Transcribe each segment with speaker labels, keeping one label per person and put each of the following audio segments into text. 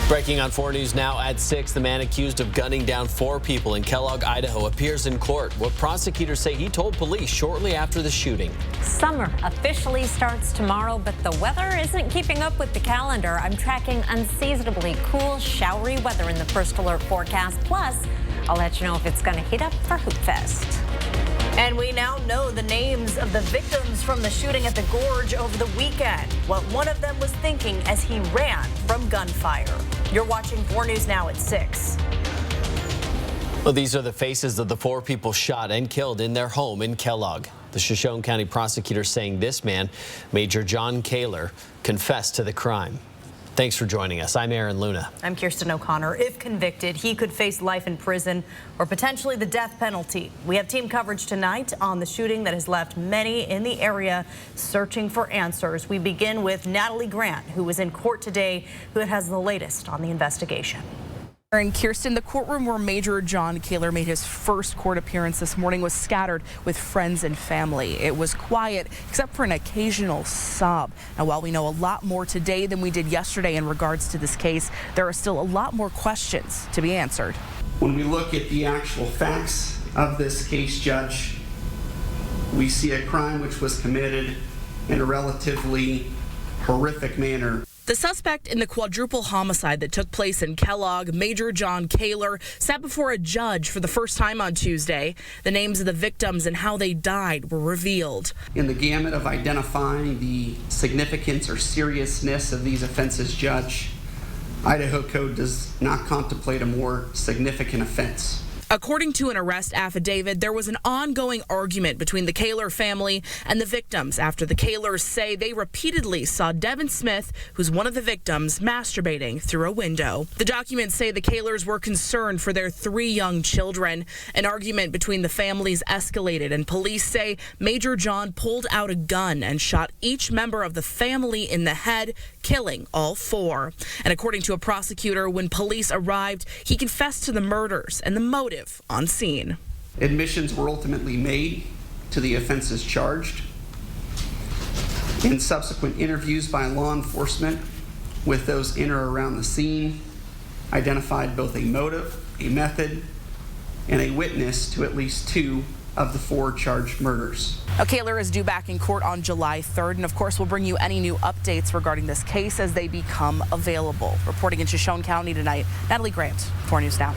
Speaker 1: Breaking on 4 News now at 6, the man accused of gunning down 4 people in Kellogg, Idaho, appears in court. What prosecutors say he told police shortly after the shooting.
Speaker 2: Summer officially starts tomorrow, but the weather isn't keeping up with the calendar. I'm tracking unseasonably cool, showery weather in the first alert forecast. Plus, I'll let you know if it's going to heat up for Hoop Fest.
Speaker 3: And we now know the names of the victims from the shooting at the Gorge over the weekend. What one of them was thinking as he ran from gunfire. You're watching 4 News now at 6.
Speaker 1: Well, these are the faces of the 4 people shot and killed in their home in Kellogg. The Shoshone County prosecutor saying this man, Major John Kaler, confessed to the crime. Thanks for joining us. I'm Aaron Luna.
Speaker 3: I'm Kirsten O'Connor. If convicted, he could face life in prison or potentially the death penalty. We have team coverage tonight on the shooting that has left many in the area searching for answers. We begin with Natalie Grant, who was in court today, who has the latest on the investigation.
Speaker 4: And Kirsten, the courtroom where Major John Kaler made his first court appearance this morning was scattered with friends and family. It was quiet except for an occasional sob. Now, while we know a lot more today than we did yesterday in regards to this case, there are still a lot more questions to be answered.
Speaker 5: When we look at the actual facts of this case, Judge, we see a crime which was committed in a relatively horrific manner.
Speaker 4: The suspect in the quadruple homicide that took place in Kellogg, Major John Kaler, sat before a judge for the first time on Tuesday. The names of the victims and how they died were revealed.
Speaker 5: In the gamut of identifying the significance or seriousness of these offenses, Judge, Idaho Code does not contemplate a more significant offense.
Speaker 4: According to an arrest affidavit, there was an ongoing argument between the Kaler family and the victims after the Kalers say they repeatedly saw Devin Smith, who's one of the victims, masturbating through a window. The documents say the Kalers were concerned for their 3 young children. An argument between the families escalated, and police say Major John pulled out a gun and shot each member of the family in the head, killing all 4. And according to a prosecutor, when police arrived, he confessed to the murders and the motive on scene.
Speaker 5: Admissions were ultimately made to the offenses charged. In subsequent interviews by law enforcement with those in or around the scene, identified both a motive, a method, and a witness to at least 2 of the 4 charged murders.
Speaker 4: Kaler is due back in court on July 3rd, and of course we'll bring you any new updates regarding this case as they become available. Reporting in Shoshone County tonight, Natalie Grant, 4 News Now.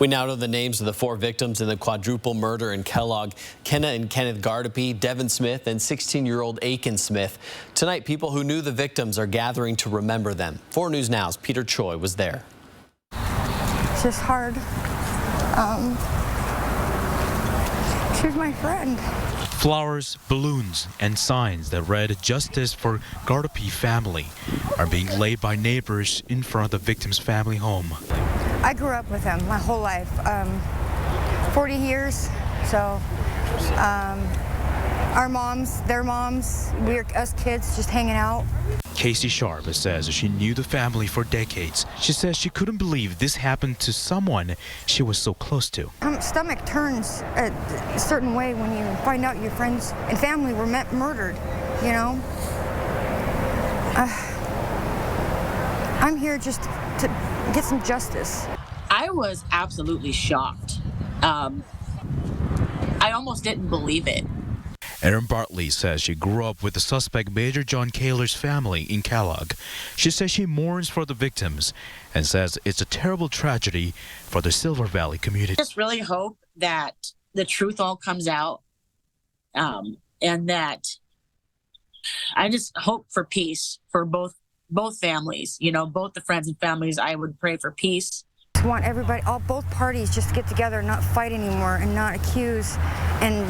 Speaker 1: We now know the names of the 4 victims in the quadruple murder in Kellogg: Kenna and Kenneth Gardapi, Devin Smith, and 16-year-old Aiken Smith. Tonight, people who knew the victims are gathering to remember them. 4 News Now's Peter Choi was there.
Speaker 6: It's just hard. She was my friend.
Speaker 7: Flowers, balloons, and signs that read "Justice for Gardapi family" are being laid by neighbors in front of the victim's family home.
Speaker 6: I grew up with him my whole life, 40 years. So our moms, their moms, us kids just hanging out.
Speaker 7: Casey Sharp says she knew the family for decades. She says she couldn't believe this happened to someone she was so close to.
Speaker 6: Stomach turns a certain way when you find out your friends and family were murdered, you know. I'm here just to get some justice.
Speaker 8: I was absolutely shocked. I almost didn't believe it.
Speaker 7: Erin Bartley says she grew up with the suspect Major John Kaler's family in Kellogg. She says she mourns for the victims and says it's a terrible tragedy for the Silver Valley community.
Speaker 8: I just really hope that the truth all comes out, and that I just hope for peace for both families, you know, both the friends and families. I would pray for peace.
Speaker 6: I want everybody, both parties, just to get together and not fight anymore and not accuse and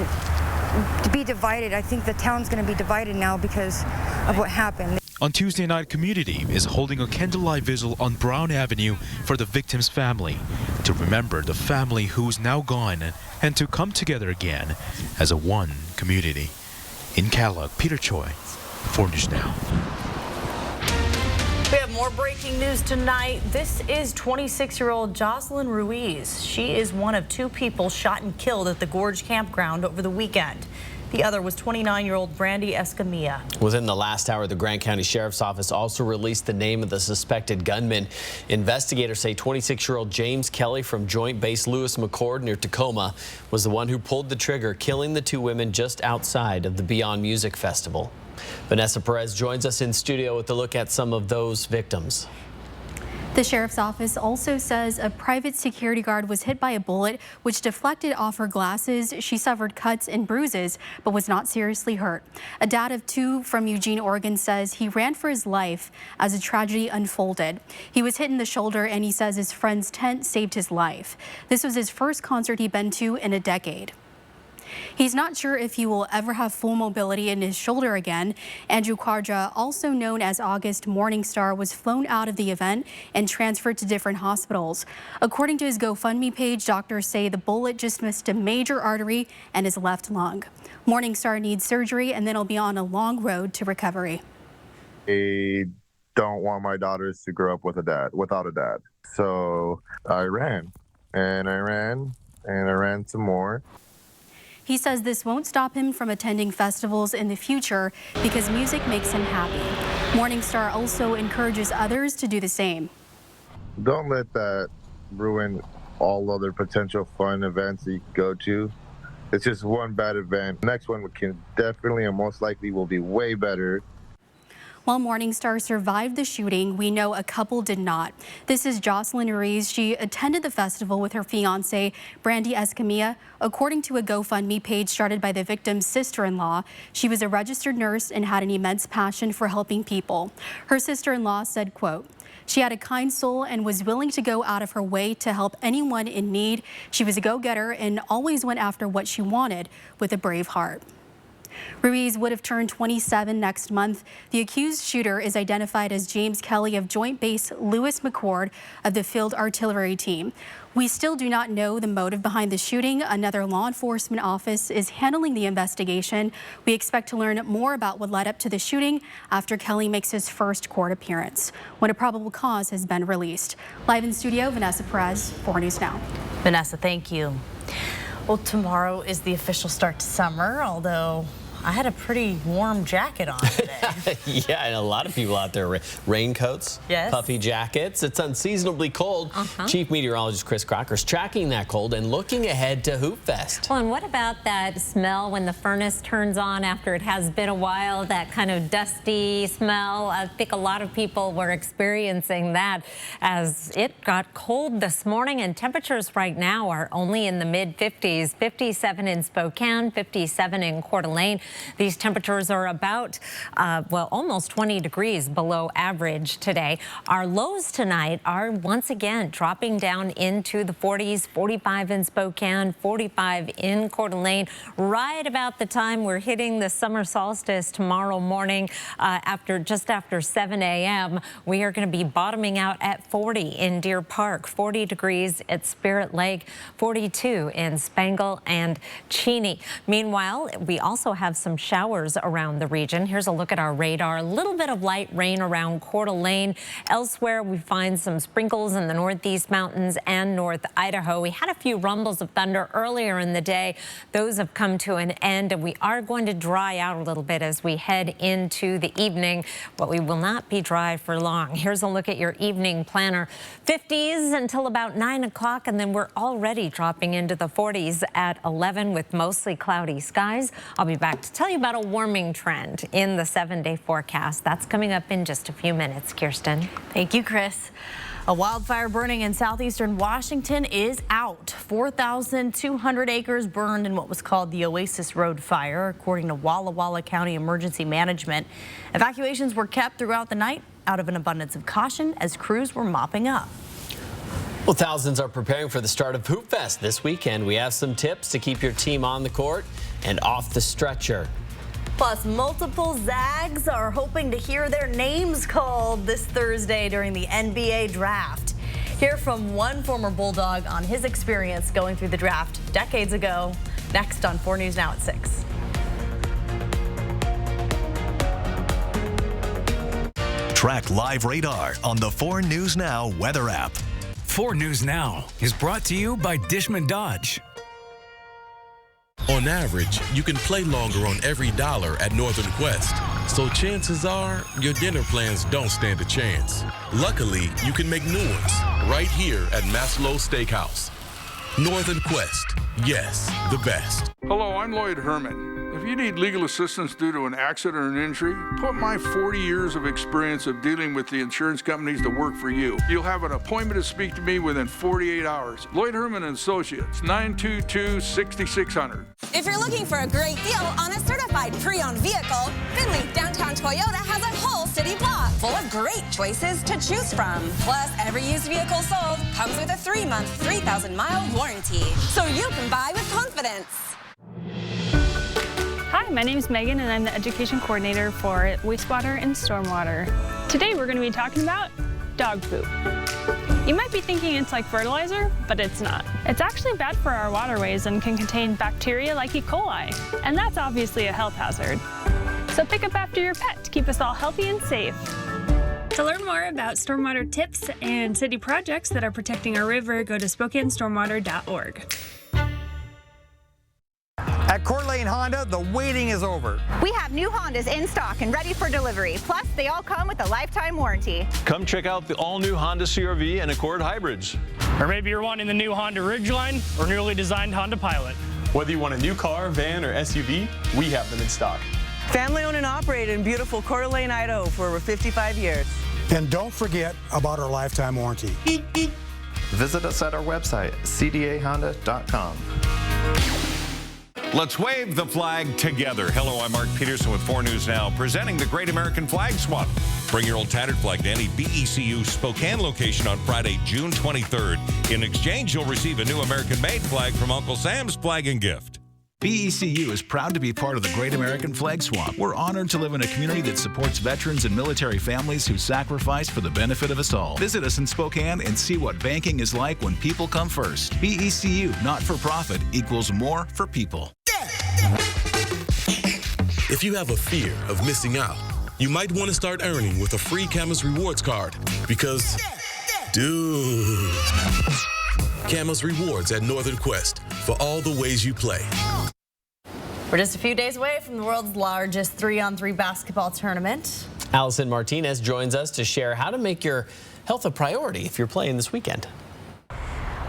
Speaker 6: to be divided. I think the town's going to be divided now because of what happened.
Speaker 7: On Tuesday night, community is holding a candlelight vigil on Brown Avenue for the victim's family to remember the family who's now gone and to come together again as a one community. In Kellogg, Peter Choi, 4 News Now.
Speaker 3: We have more breaking news tonight. This is 26-year-old Jocelyn Ruiz. She is one of 2 people shot and killed at the Gorge campground over the weekend. The other was 29-year-old Brandy Escamilla.
Speaker 1: Within the last hour, the Grant County Sheriff's Office also released the name of the suspected gunman. Investigators say 26-year-old James Kelly from Joint Base Lewis McChord near Tacoma was the one who pulled the trigger, killing the two women just outside of the Beyond Music Festival. Vanessa Perez joins us in studio with a look at some of those victims.
Speaker 9: The sheriff's office also says a private security guard was hit by a bullet which deflected off her glasses. She suffered cuts and bruises but was not seriously hurt. A dad of two from Eugene, Oregon says he ran for his life as a tragedy unfolded. He was hit in the shoulder and he says his friend's tent saved his life. This was his first concert he'd been to in a decade. He's not sure if he will ever have full mobility in his shoulder again. Andrew Quadra, also known as August Morningstar, was flown out of the event and transferred to different hospitals. According to his GoFundMe page, doctors say the bullet just missed a major artery and his left lung. Morningstar needs surgery and then he'll be on a long road to recovery.
Speaker 10: I don't want my daughters to grow up without a dad. So I ran and I ran and I ran some more.
Speaker 9: He says this won't stop him from attending festivals in the future because music makes him happy. Morningstar also encourages others to do the same.
Speaker 10: Don't let that ruin all other potential fun events that you can go to. It's just one bad event. The next one can definitely and most likely will be way better.
Speaker 9: While Morningstar survived the shooting, we know a couple did not. This is Jocelyn Ruiz. She attended the festival with her fiance, Brandy Escamilla. According to a GoFundMe page started by the victim's sister-in-law, she was a registered nurse and had an immense passion for helping people. Her sister-in-law said, quote, "She had a kind soul and was willing to go out of her way to help anyone in need. She was a go-getter and always went after what she wanted with a brave heart." Ruiz would have turned 27 next month. The accused shooter is identified as James Kelly of Joint Base Lewis McChord of the Field Artillery Team. We still do not know the motive behind the shooting. Another law enforcement office is handling the investigation. We expect to learn more about what led up to the shooting after Kelly makes his first court appearance, when a probable cause has been released. Live in studio, Vanessa Perez, 4 News Now.
Speaker 3: Vanessa, thank you. Well, tomorrow is the official start to summer, although I had a pretty warm jacket on today.
Speaker 1: Yeah, and a lot of people out there, raincoats,
Speaker 3: yes,
Speaker 1: puffy jackets. It's unseasonably cold. Chief Meteorologist Chris Crocker is tracking that cold and looking ahead to Hoop Fest.
Speaker 2: Well, and what about that smell when the furnace turns on after it has been a while, that kind of dusty smell? I think a lot of people were experiencing that as it got cold this morning, and temperatures right now are only in the mid-50s, 57 in Spokane, 57 in Coeur d'Alene. These temperatures are about, well, almost 20 degrees below average today. Our lows tonight are once again dropping down into the 40s, 45 in Spokane, 45 in Coeur d'Alene, right about the time we're hitting the summer solstice tomorrow morning just after 7 a.m. We are going to be bottoming out at 40 in Deer Park, 40 degrees at Spirit Lake, 42 in Spangle and Cheney. Meanwhile, we also have some showers around the region. Here's a look at our radar. A little bit of light rain around Coeur d'Alene. Elsewhere, we find some sprinkles in the Northeast Mountains and North Idaho. We had a few rumbles of thunder earlier in the day. Those have come to an end, and we are going to dry out a little bit as we head into the evening, but we will not be dry for long. Here's a look at your evening planner. 50s until about 9 o'clock, and then we're already dropping into the 40s at 11 with mostly cloudy skies. I'll be back to tell you about a warming trend in the 7-day forecast. That's coming up in just a few minutes. Kirsten.
Speaker 3: Thank you, Chris. A wildfire burning in southeastern Washington is out. 4,200 acres burned in what was called the Oasis Road fire, according to Walla Walla County Emergency Management. Evacuations were kept throughout the night out of an abundance of caution as crews were mopping up.
Speaker 1: Well, thousands are preparing for the start of Hoop Fest this weekend. We have some tips to keep your team on the court and off the stretcher.
Speaker 3: Plus, multiple Zags are hoping to hear their names called this Thursday during the NBA draft. Hear from one former Bulldog on his experience going through the draft decades ago. Next on 4 News Now at 6.
Speaker 11: Track live radar on the 4 News Now weather app.
Speaker 12: 4 News Now is brought to you by Dishman Dodge. On average, you can play longer on every dollar at Northern Quest. So chances are your dinner plans don't stand a chance. Luckily, you can make new ones right here at Maslow Steakhouse. Northern Quest. Yes, the best.
Speaker 13: Hello, I'm Lloyd Herman. If you need legal assistance due to an accident or an injury, put my 40 years of experience of dealing with the insurance companies to work for you. You'll have an appointment to speak to me within 48 hours. Lloyd Herman & Associates, 922-6600.
Speaker 14: If you're looking for a great deal on a certified pre-owned vehicle, Finley Downtown Toyota has a whole city block full of great choices to choose from. Plus, every used vehicle sold comes with a 3-month, 3,000-mile warranty, so you can buy with confidence.
Speaker 15: Hi, my name is Megan and I'm the education coordinator for wastewater and stormwater. Today we're going to be talking about dog poop. You might be thinking it's like fertilizer, but it's not. It's actually bad for our waterways and can contain bacteria like E. coli, and that's obviously a health hazard. So pick up after your pet to keep us all healthy and safe. To learn more about stormwater tips and city projects that are protecting our river, go to SpokaneStormwater.org.
Speaker 16: At Coeur d'Alene Honda, the waiting is over.
Speaker 17: We have new Hondas in stock and ready for delivery. Plus, they all come with a lifetime warranty.
Speaker 18: Come check out the all-new Honda CR-V and Accord hybrids.
Speaker 19: Or maybe you're wanting the new Honda Ridgeline or newly designed Honda Pilot.
Speaker 20: Whether you want a new car, van, or SUV, we have them in stock.
Speaker 21: Family owned and operated in beautiful Coeur d'Alene, Idaho for over 55 years.
Speaker 22: And don't forget about our lifetime warranty.
Speaker 23: Visit us at our website, cdahonda.com.
Speaker 24: Let's wave the flag together. Hello, I'm Mark Peterson with 4 News Now, presenting the Great American Flag Swap. Bring your old tattered flag to any BECU Spokane location on Friday, June 23rd. In exchange, you'll receive a new American-made flag from Uncle Sam's Flag and Gift.
Speaker 25: BECU is proud to be part of the Great American Flag Swap. We're honored to live in a community that supports veterans and military families who sacrifice for the benefit of us all. Visit us in Spokane and see what banking is like when people come first. BECU, not for profit, equals more for people.
Speaker 12: If you have a fear of missing out, you might want to start earning with a free Camas Rewards card because, dude, Camas Rewards at Northern Quest for all the ways you play.
Speaker 3: We're just a few days away from the world's largest 3-on-3 basketball tournament.
Speaker 1: Allison Martinez joins us to share how to make your health a priority if you're playing this weekend.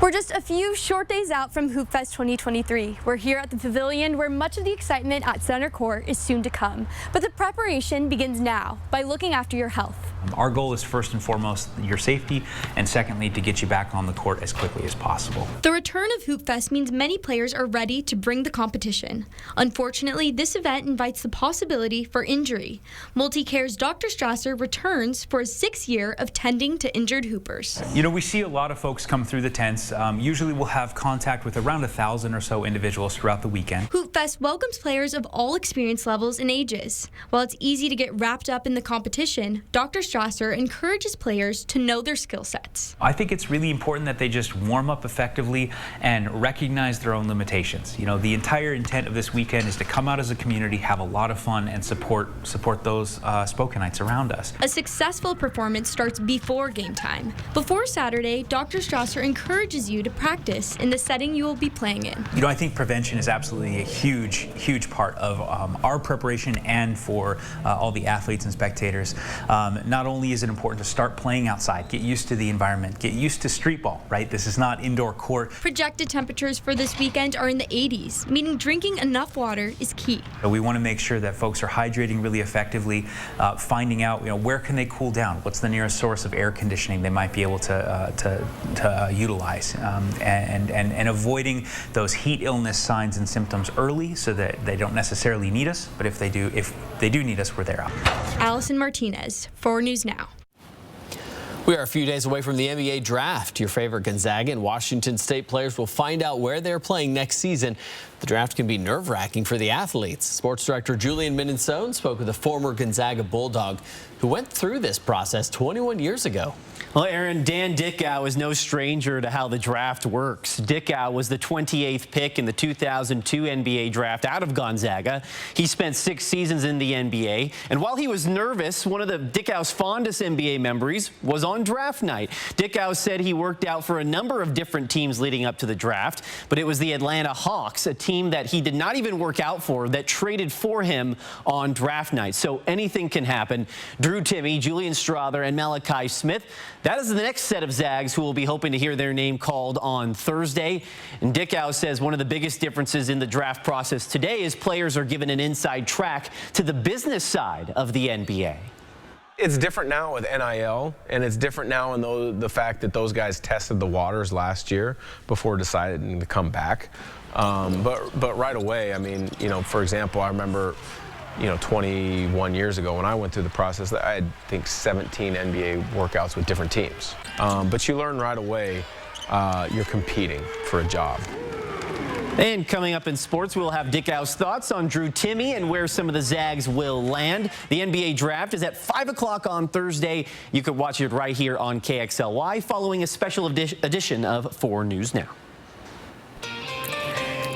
Speaker 26: We're just a few short days out from Hoop Fest 2023. We're here at the Pavilion where much of the excitement at Center Court is soon to come. But the preparation begins now by looking after your health.
Speaker 27: Our goal is first and foremost your safety, and secondly to get you back on the court as quickly as possible.
Speaker 26: The return of Hoop Fest means many players are ready to bring the competition. Unfortunately, this event invites the possibility for injury. Multicare's Dr. Strasser returns for his 6th year of tending to injured hoopers.
Speaker 27: You know, we see a lot of folks come through the tents. Usually we'll have contact with around 1,000 or so individuals throughout the weekend.
Speaker 26: Hoop Fest welcomes players of all experience levels and ages. While it's easy to get wrapped up in the competition, Dr. Strasser encourages players to know their skill sets.
Speaker 27: I think it's really important that they just warm up effectively and recognize their own limitations. You know, the entire intent of this weekend is to come out as a community, have a lot of fun, and support those Spokaneites around us.
Speaker 26: A successful performance starts before game time. Before Saturday, Dr. Strasser encourages you to practice in the setting you will be playing in.
Speaker 27: You know, I think prevention is absolutely a huge part of our preparation and for all the athletes and spectators. Not only is it important to start playing outside, get used to the environment, get used to street ball, right? This is not indoor court.
Speaker 26: Projected temperatures for this weekend are in the 80s, meaning drinking enough water is key.
Speaker 27: We want to make sure that folks are hydrating really effectively, finding out, you know, where can they cool down? What's the nearest source of air conditioning they might be able to utilize? And avoiding those heat illness signs and symptoms early so that they don't necessarily need us, but if they do need us, we're there.
Speaker 26: Allison Martinez, 4 News Now.
Speaker 1: We are a few days away from the NBA draft. Your favorite Gonzaga and Washington State players will find out where they're playing next season. The draft can be nerve-wracking for the athletes. Sports director Julian Minnesone spoke with a former Gonzaga Bulldog who went through this process 21 years ago.
Speaker 28: Well, Aaron, Dan Dickau is no stranger to how the draft works. Dickau was the 28th pick in the 2002 NBA draft out of Gonzaga. He spent 6 seasons in the NBA, and while he was nervous, one of Dickau's fondest NBA memories was on draft night. Dickau said he worked out for a number of different teams leading up to the draft, but it was the Atlanta Hawks, a team that he did not even work out for that traded for him on draft night. So anything can happen. Drew Timme, Julian Strawther, and Malachi Smith. That is the next set of Zags who will be hoping to hear their name called on Thursday. And Dickau says one of the biggest differences in the draft process today is players are given an inside track to the business side of the NBA.
Speaker 2: It's different now with NIL, and it's different now in the fact that those guys tested the waters last year before deciding to come back. But right away, I mean, you know, for example, I remember, you know, 21 years ago when I went through the process, I had, I think, 17 NBA workouts with different teams. But you learn right away you're competing for a job.
Speaker 28: And coming up in sports, we'll have Dickau's thoughts on Drew Timme and where some of the Zags will land. The NBA draft is at 5 o'clock on Thursday. You can watch it right here on KXLY following a special edition of 4 News Now.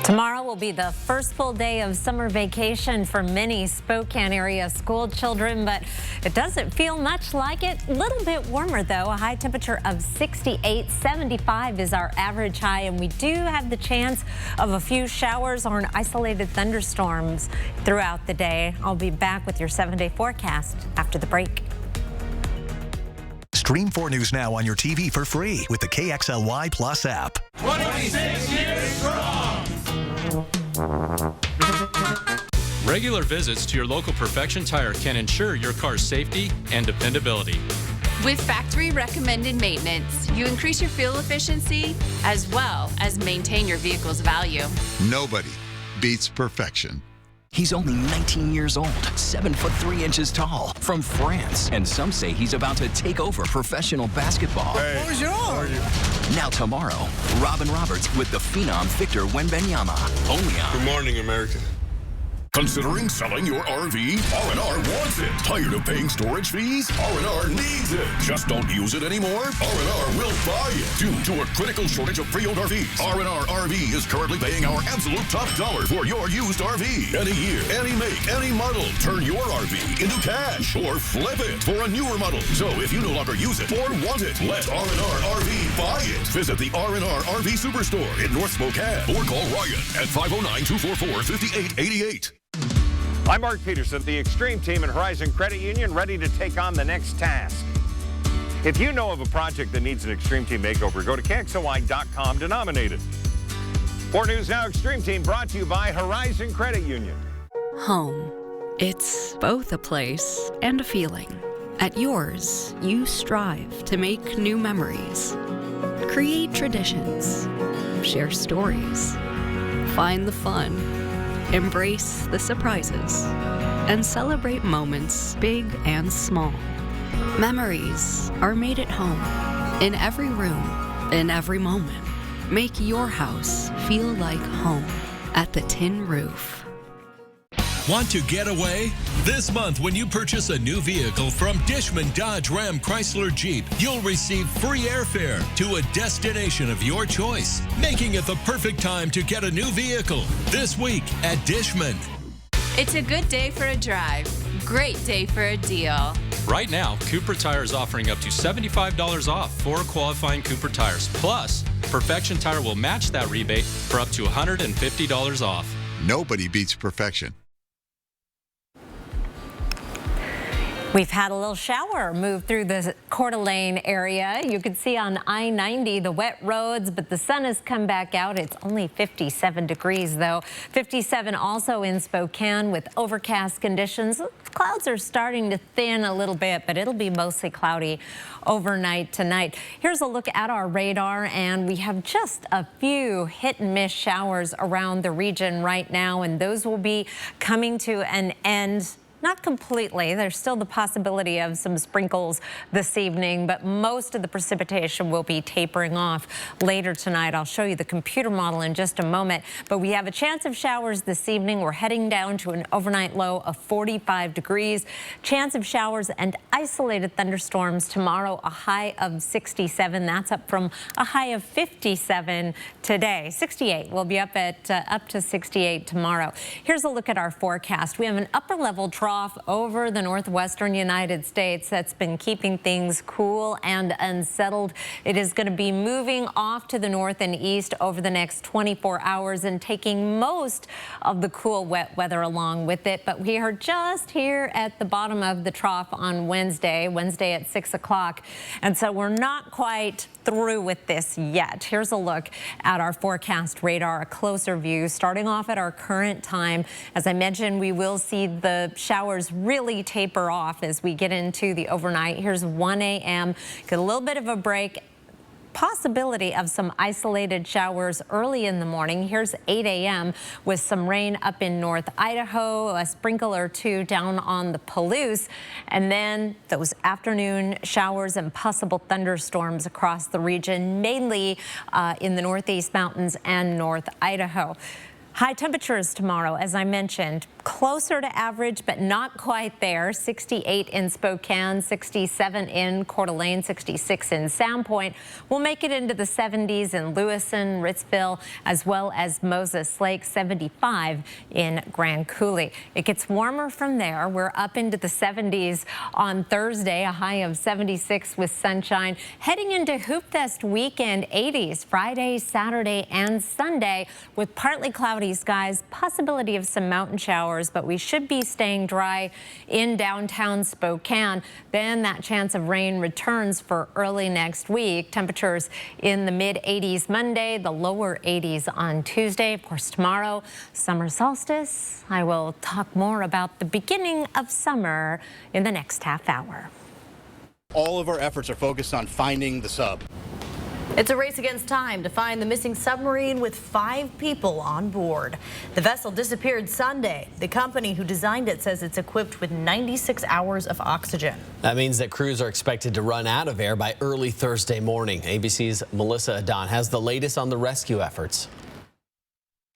Speaker 4: Tomorrow will be the first full day of summer vacation for many Spokane area school children, but it doesn't feel much like it. A little bit warmer, though. A high temperature of 68, 75 is our average high, and we do have the chance of a few showers or isolated thunderstorms throughout the day. I'll be back with your 7-day forecast after the break.
Speaker 11: Stream 4 News Now on your TV for free with the KXLY Plus app.
Speaker 5: 26 years strong. Regular visits to your local Perfection Tire can ensure your car's safety and dependability.
Speaker 6: With factory recommended maintenance, you increase your fuel efficiency as well as maintain your vehicle's value.
Speaker 7: Nobody beats perfection.
Speaker 8: He's only 19 years old, 7'3" tall, from France. And some say he's about to take over professional basketball.
Speaker 7: Hey.
Speaker 8: Bonjour. Now tomorrow, Robin Roberts with the phenom Victor Wembanyama. Only on
Speaker 9: Good morning, America.
Speaker 10: Considering selling your RV? R&R wants it. Tired of paying storage fees? R&R needs it. Just don't use it anymore? R&R will buy it. Due to a critical shortage of pre-owned RVs, R&R RV is currently paying our absolute top dollar for your used RV. Any year, any make, any model. Turn your RV into cash or flip it for a newer model. So if you no longer use it or want it, let R&R RV buy it. Visit the R&R RV Superstore in North Spokane or call Ryan at 509-244-5888.
Speaker 24: I'm Mark Peterson, the Extreme Team and Horizon Credit Union, ready to take on the next task. If you know of a project that needs an Extreme Team makeover, go to KXLY.com to nominate it. 4 News Now Extreme Team brought to you by Horizon Credit Union.
Speaker 29: Home. It's both a place and a feeling. At yours, you strive to make new memories, create traditions, share stories, find the fun, embrace the surprises, and celebrate moments big and small. Memories are made at home, in every room, in every moment. Make your house feel like home at the Tin Roof.
Speaker 30: Want to get away? This month, when you purchase a new vehicle from Dishman Dodge Ram Chrysler Jeep, you'll receive free airfare to a destination of your choice, making it the perfect time to get a new vehicle this week at Dishman.
Speaker 6: It's a good day for a drive. Great day for a deal.
Speaker 5: Right now, Cooper Tire is offering up to $75 off for qualifying Cooper tires. Plus, Perfection Tire will match that rebate for up to $150 off.
Speaker 7: Nobody beats perfection.
Speaker 4: We've had a little shower move through the Coeur d'Alene area. You can see on I-90 the wet roads, but the sun has come back out. It's only 57 degrees, though. 57 also in Spokane with overcast conditions. Clouds are starting to thin a little bit, but it'll be mostly cloudy overnight tonight. Here's a look at our radar, and we have just a few hit and miss showers around the region right now, and those will be coming to an end. Not completely. There's still the possibility of some sprinkles this evening, but most of the precipitation will be tapering off later tonight. I'll show you the computer model in just a moment, but we have a chance of showers this evening. We're heading down to an overnight low of 45 degrees. Chance of showers and isolated thunderstorms tomorrow, a high of 67. That's up from a high of 57 today. 68. We'll be up to 68 tomorrow. Here's a look at our forecast. We have an upper level trough trough over the northwestern United States that's been keeping things cool and unsettled. It is going to be moving off to the north and east over the next 24 hours and taking most of the cool, wet weather along with it. But we are just here at the bottom of the trough on Wednesday at 6 o'clock. And so we're not quite through with this yet. Here's a look at our forecast radar, a closer view starting off at our current time. As I mentioned, we will see the showers really taper off as we get into the overnight. Here's 1 a.m. Get a little bit of a break. Possibility of some isolated showers early in the morning. Here's 8 a.m. with some rain up in North Idaho, a sprinkle or two down on the Palouse, and then those afternoon showers and possible thunderstorms across the region, mainly in the Northeast Mountains and North Idaho. High temperatures tomorrow, as I mentioned, closer to average, but not quite there. 68 in Spokane, 67 in Coeur d'Alene, 66 in Sandpoint. We'll make it into the 70s in Lewiston, Ritzville, as well as Moses Lake, 75 in Grand Coulee. It gets warmer from there. We're up into the 70s on Thursday, a high of 76 with sunshine. Heading into Hoop Fest weekend, 80s Friday, Saturday, and Sunday with partly cloudy skies, possibility of some mountain showers, but we should be staying dry in downtown Spokane. Then that chance of rain returns for early next week. Temperatures in the mid 80s Monday, the lower 80s on Tuesday. Of course, tomorrow, summer solstice. I will talk more about the beginning of summer in the next half hour.
Speaker 9: All of our efforts are focused on finding the sub.
Speaker 3: It's a race against time to find the missing submarine with 5 people on board. The vessel disappeared Sunday. The company who designed it says it's equipped with 96 hours of oxygen.
Speaker 1: That means that crews are expected to run out of air by early Thursday morning. ABC's Melissa Adon has the latest on the rescue efforts.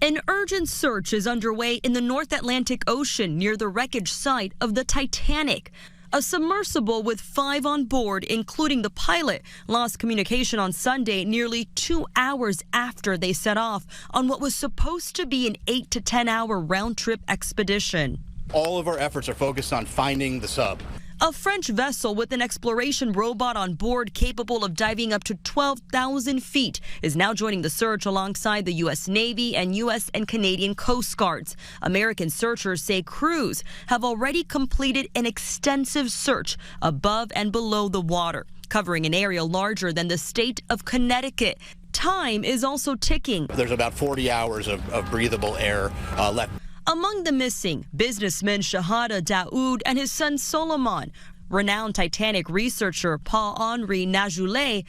Speaker 13: An urgent search is underway in the North Atlantic Ocean near the wreckage site of the Titanic. A submersible with 5 on board, including the pilot, lost communication on Sunday nearly 2 hours after they set off on what was supposed to be an 8 to 10 hour round-trip expedition.
Speaker 9: All of our efforts are focused on finding the sub.
Speaker 13: A French vessel with an exploration robot on board capable of diving up to 12,000 feet is now joining the search alongside the U.S. Navy and U.S. and Canadian Coast Guards. American searchers say crews have already completed an extensive search above and below the water, covering an area larger than the state of Connecticut. Time is also ticking.
Speaker 9: There's about 40 hours of breathable air left.
Speaker 13: Among the missing, businessman Shahada Daoud and his son Solomon, renowned Titanic researcher Paul-Henri Najoulet,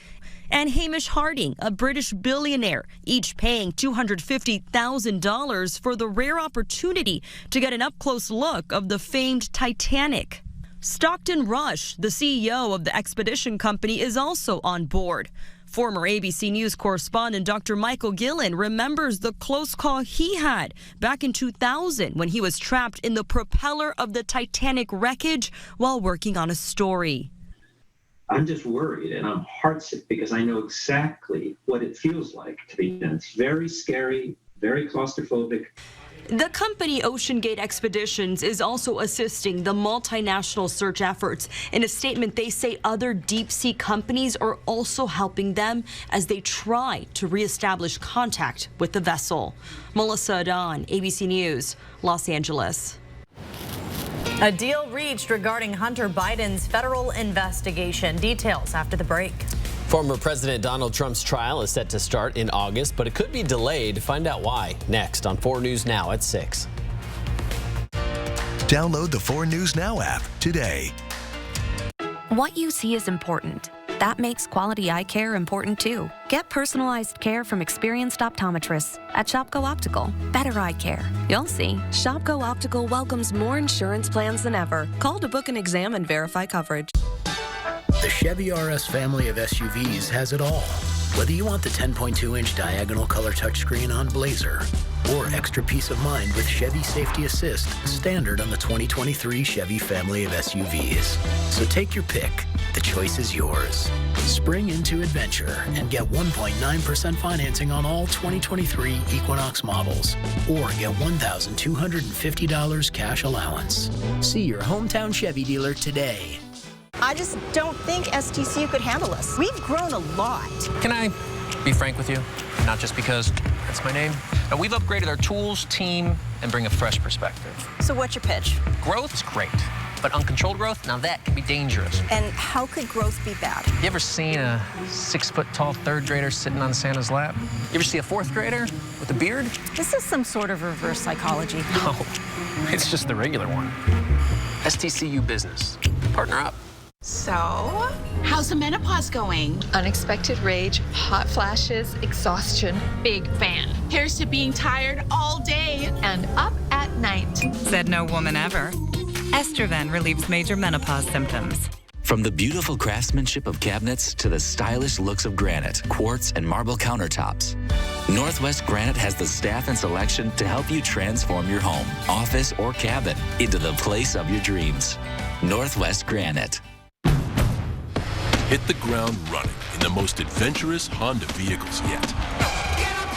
Speaker 13: and Hamish Harding, a British billionaire, each paying $250,000 for the rare opportunity to get an up-close look of the famed Titanic. Stockton Rush, the CEO of the expedition company, is also on board. Former ABC News correspondent Dr. Michael Gillen remembers the close call he had back in 2000 when he was trapped in the propeller of the Titanic wreckage while working on a story.
Speaker 14: I'm just worried and I'm heartsick because I know exactly what it feels like to be in. It's very scary, very claustrophobic.
Speaker 13: The company OceanGate Expeditions is also assisting the multinational search efforts. In a statement, they say other deep-sea companies are also helping them as they try to reestablish contact with the vessel. Melissa Adon, ABC News, Los Angeles.
Speaker 3: A deal reached regarding Hunter Biden's federal investigation. Details after the break.
Speaker 1: Former President Donald Trump's trial is set to start in August, but it could be delayed. Find out why next on 4 News Now at 6.
Speaker 11: Download the 4 News Now app today.
Speaker 29: What you see is important. That makes quality eye care important too. Get personalized care from experienced optometrists at Shopko Optical. Better eye care. You'll see. Shopko Optical welcomes more insurance plans than ever. Call to book an exam and verify coverage.
Speaker 15: The Chevy RS family of SUVs has it all. Whether you want the 10.2-inch diagonal color touchscreen on Blazer or extra peace of mind with Chevy Safety Assist standard on the 2023 Chevy family of SUVs. So take your pick. the choice is yours. Spring into adventure and get 1.9% financing on all 2023 Equinox models, or get $1,250 cash allowance. See your hometown Chevy dealer today.
Speaker 12: I just don't think STCU could handle us. We've grown a lot.
Speaker 16: Can I be frank with you? Not just because that's my name. Now, we've upgraded our tools, team, and bring a fresh perspective.
Speaker 12: So what's your pitch?
Speaker 16: Growth is great, but uncontrolled growth, now that can be dangerous.
Speaker 12: And how could growth be bad?
Speaker 16: You ever seen a 6-foot-tall third grader sitting on Santa's lap? You ever see a fourth grader with a beard?
Speaker 12: This is some sort of reverse psychology.
Speaker 16: No, it's just the regular one. STCU Business. Partner up.
Speaker 17: So, how's the menopause going? Unexpected rage, hot flashes, exhaustion. Big fan. Here's to being tired all day and up at night.
Speaker 18: Said no woman ever. Estroven relieves major menopause symptoms.
Speaker 19: From the beautiful craftsmanship of cabinets to the stylish looks of granite, quartz, and marble countertops, Northwest Granite has the staff and selection to help you transform your home, office, or cabin into the place of your dreams. Northwest Granite.
Speaker 10: Hit the ground running in the most adventurous Honda vehicles yet.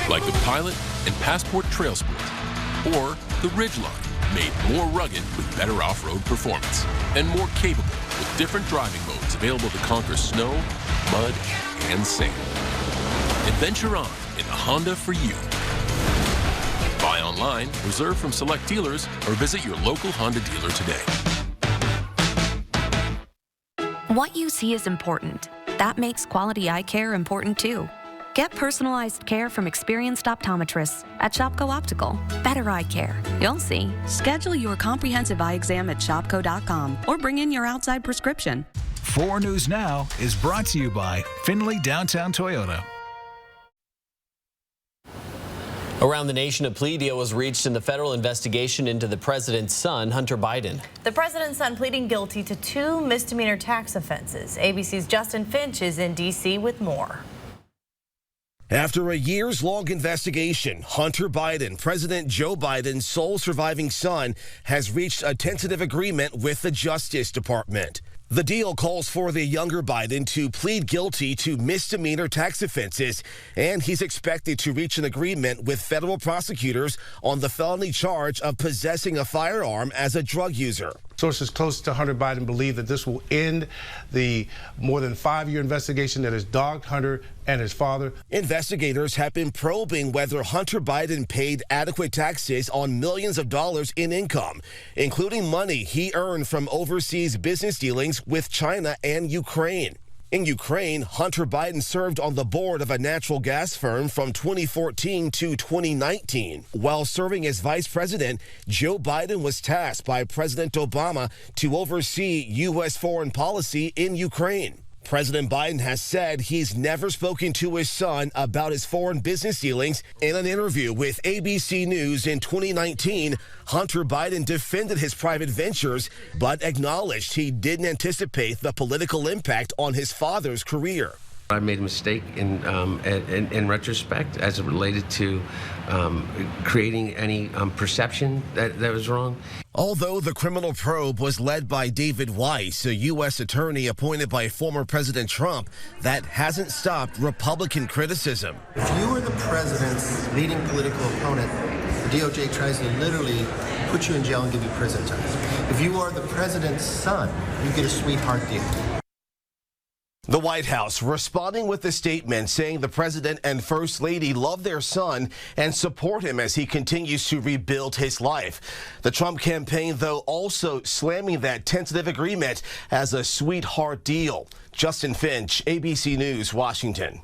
Speaker 10: Like the Pilot and Passport Trail Sport, or the Ridgeline, made more rugged with better off-road performance, and more capable with different driving modes available to conquer snow, mud, and sand. Adventure on in the Honda for you. Buy online, reserve from select dealers, or visit your local Honda dealer today.
Speaker 29: What you see is important. That makes quality eye care important too. Get personalized care from experienced optometrists at Shopko Optical. Better eye care. You'll see. Schedule your comprehensive eye exam at shopko.com or bring in your outside prescription.
Speaker 20: 4 News Now is brought to you by Findlay Downtown Toyota.
Speaker 1: Around the nation, a plea deal was reached in the federal investigation into the president's son, Hunter Biden.
Speaker 3: The president's son pleading guilty to 2 misdemeanor tax offenses. ABC's Justin Finch is in D.C. with more.
Speaker 21: After a years-long investigation, Hunter Biden, President Joe Biden's sole surviving son, has reached a tentative agreement with the Justice Department. The deal calls for the younger Biden to plead guilty to misdemeanor tax offenses, and he's expected to reach an agreement with federal prosecutors on the felony charge of possessing a firearm as a drug user.
Speaker 22: Sources close to Hunter Biden believe that this will end the more than 5-year investigation that has dogged Hunter and his father.
Speaker 21: Investigators have been probing whether Hunter Biden paid adequate taxes on millions of dollars in income, including money he earned from overseas business dealings with China and Ukraine. In Ukraine, Hunter Biden served on the board of a natural gas firm from 2014 to 2019. While serving as vice president, Joe Biden was tasked by President Obama to oversee U.S. foreign policy in Ukraine. President Biden has said he's never spoken to his son about his foreign business dealings. In an interview with ABC News in 2019, Hunter Biden defended his private ventures, but acknowledged he didn't anticipate the political impact on his father's career.
Speaker 23: I made a mistake in retrospect as it related to creating any perception that was wrong.
Speaker 21: Although the criminal probe was led by David Weiss, a U.S. attorney appointed by former President Trump, that hasn't stopped Republican criticism.
Speaker 25: If you are the president's leading political opponent, the DOJ tries to literally put you in jail and give you prison time. If you are the president's son, you get a sweetheart deal.
Speaker 21: The White House responding with a statement saying the president and first lady love their son and support him as he continues to rebuild his life. The Trump campaign, though, also slamming that tentative agreement as a sweetheart deal. Justin Finch, ABC News, Washington.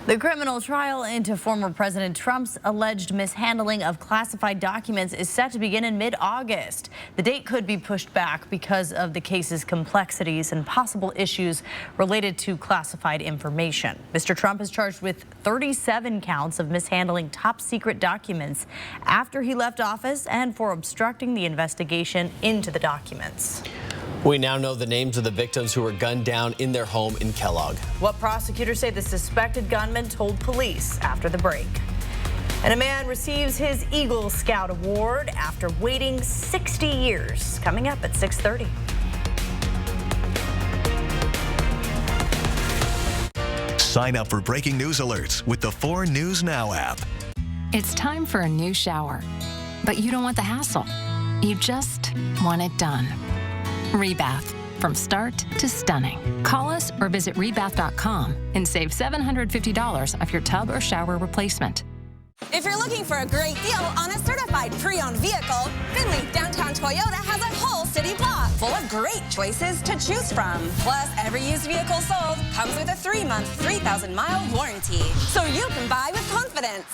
Speaker 3: The criminal trial into former President Trump's alleged mishandling of classified documents is set to begin in mid-August. The date could be pushed back because of the case's complexities and possible issues related to classified information. Mr. Trump is charged with 37 counts of mishandling top-secret documents after he left office and for obstructing the investigation into the documents.
Speaker 1: We now know the names of the victims who were gunned down in their home in Kellogg.
Speaker 3: What prosecutors say the suspected gunman told police after the break. And a man receives his Eagle Scout Award after waiting 60 years. Coming up at 6:30.
Speaker 11: Sign up for breaking news alerts with the 4 News Now app.
Speaker 2: It's time for a new shower, but you don't want the hassle. You just want it done. Rebath, from start to stunning. Call us or visit rebath.com and save $750 off your tub or shower replacement.
Speaker 5: If you're looking for a great deal on a certified pre-owned vehicle, Finley Downtown Toyota has a whole city block full of great choices to choose from. Plus, every used vehicle sold comes with a 3-month, 3,000-mile warranty, so you can buy with confidence.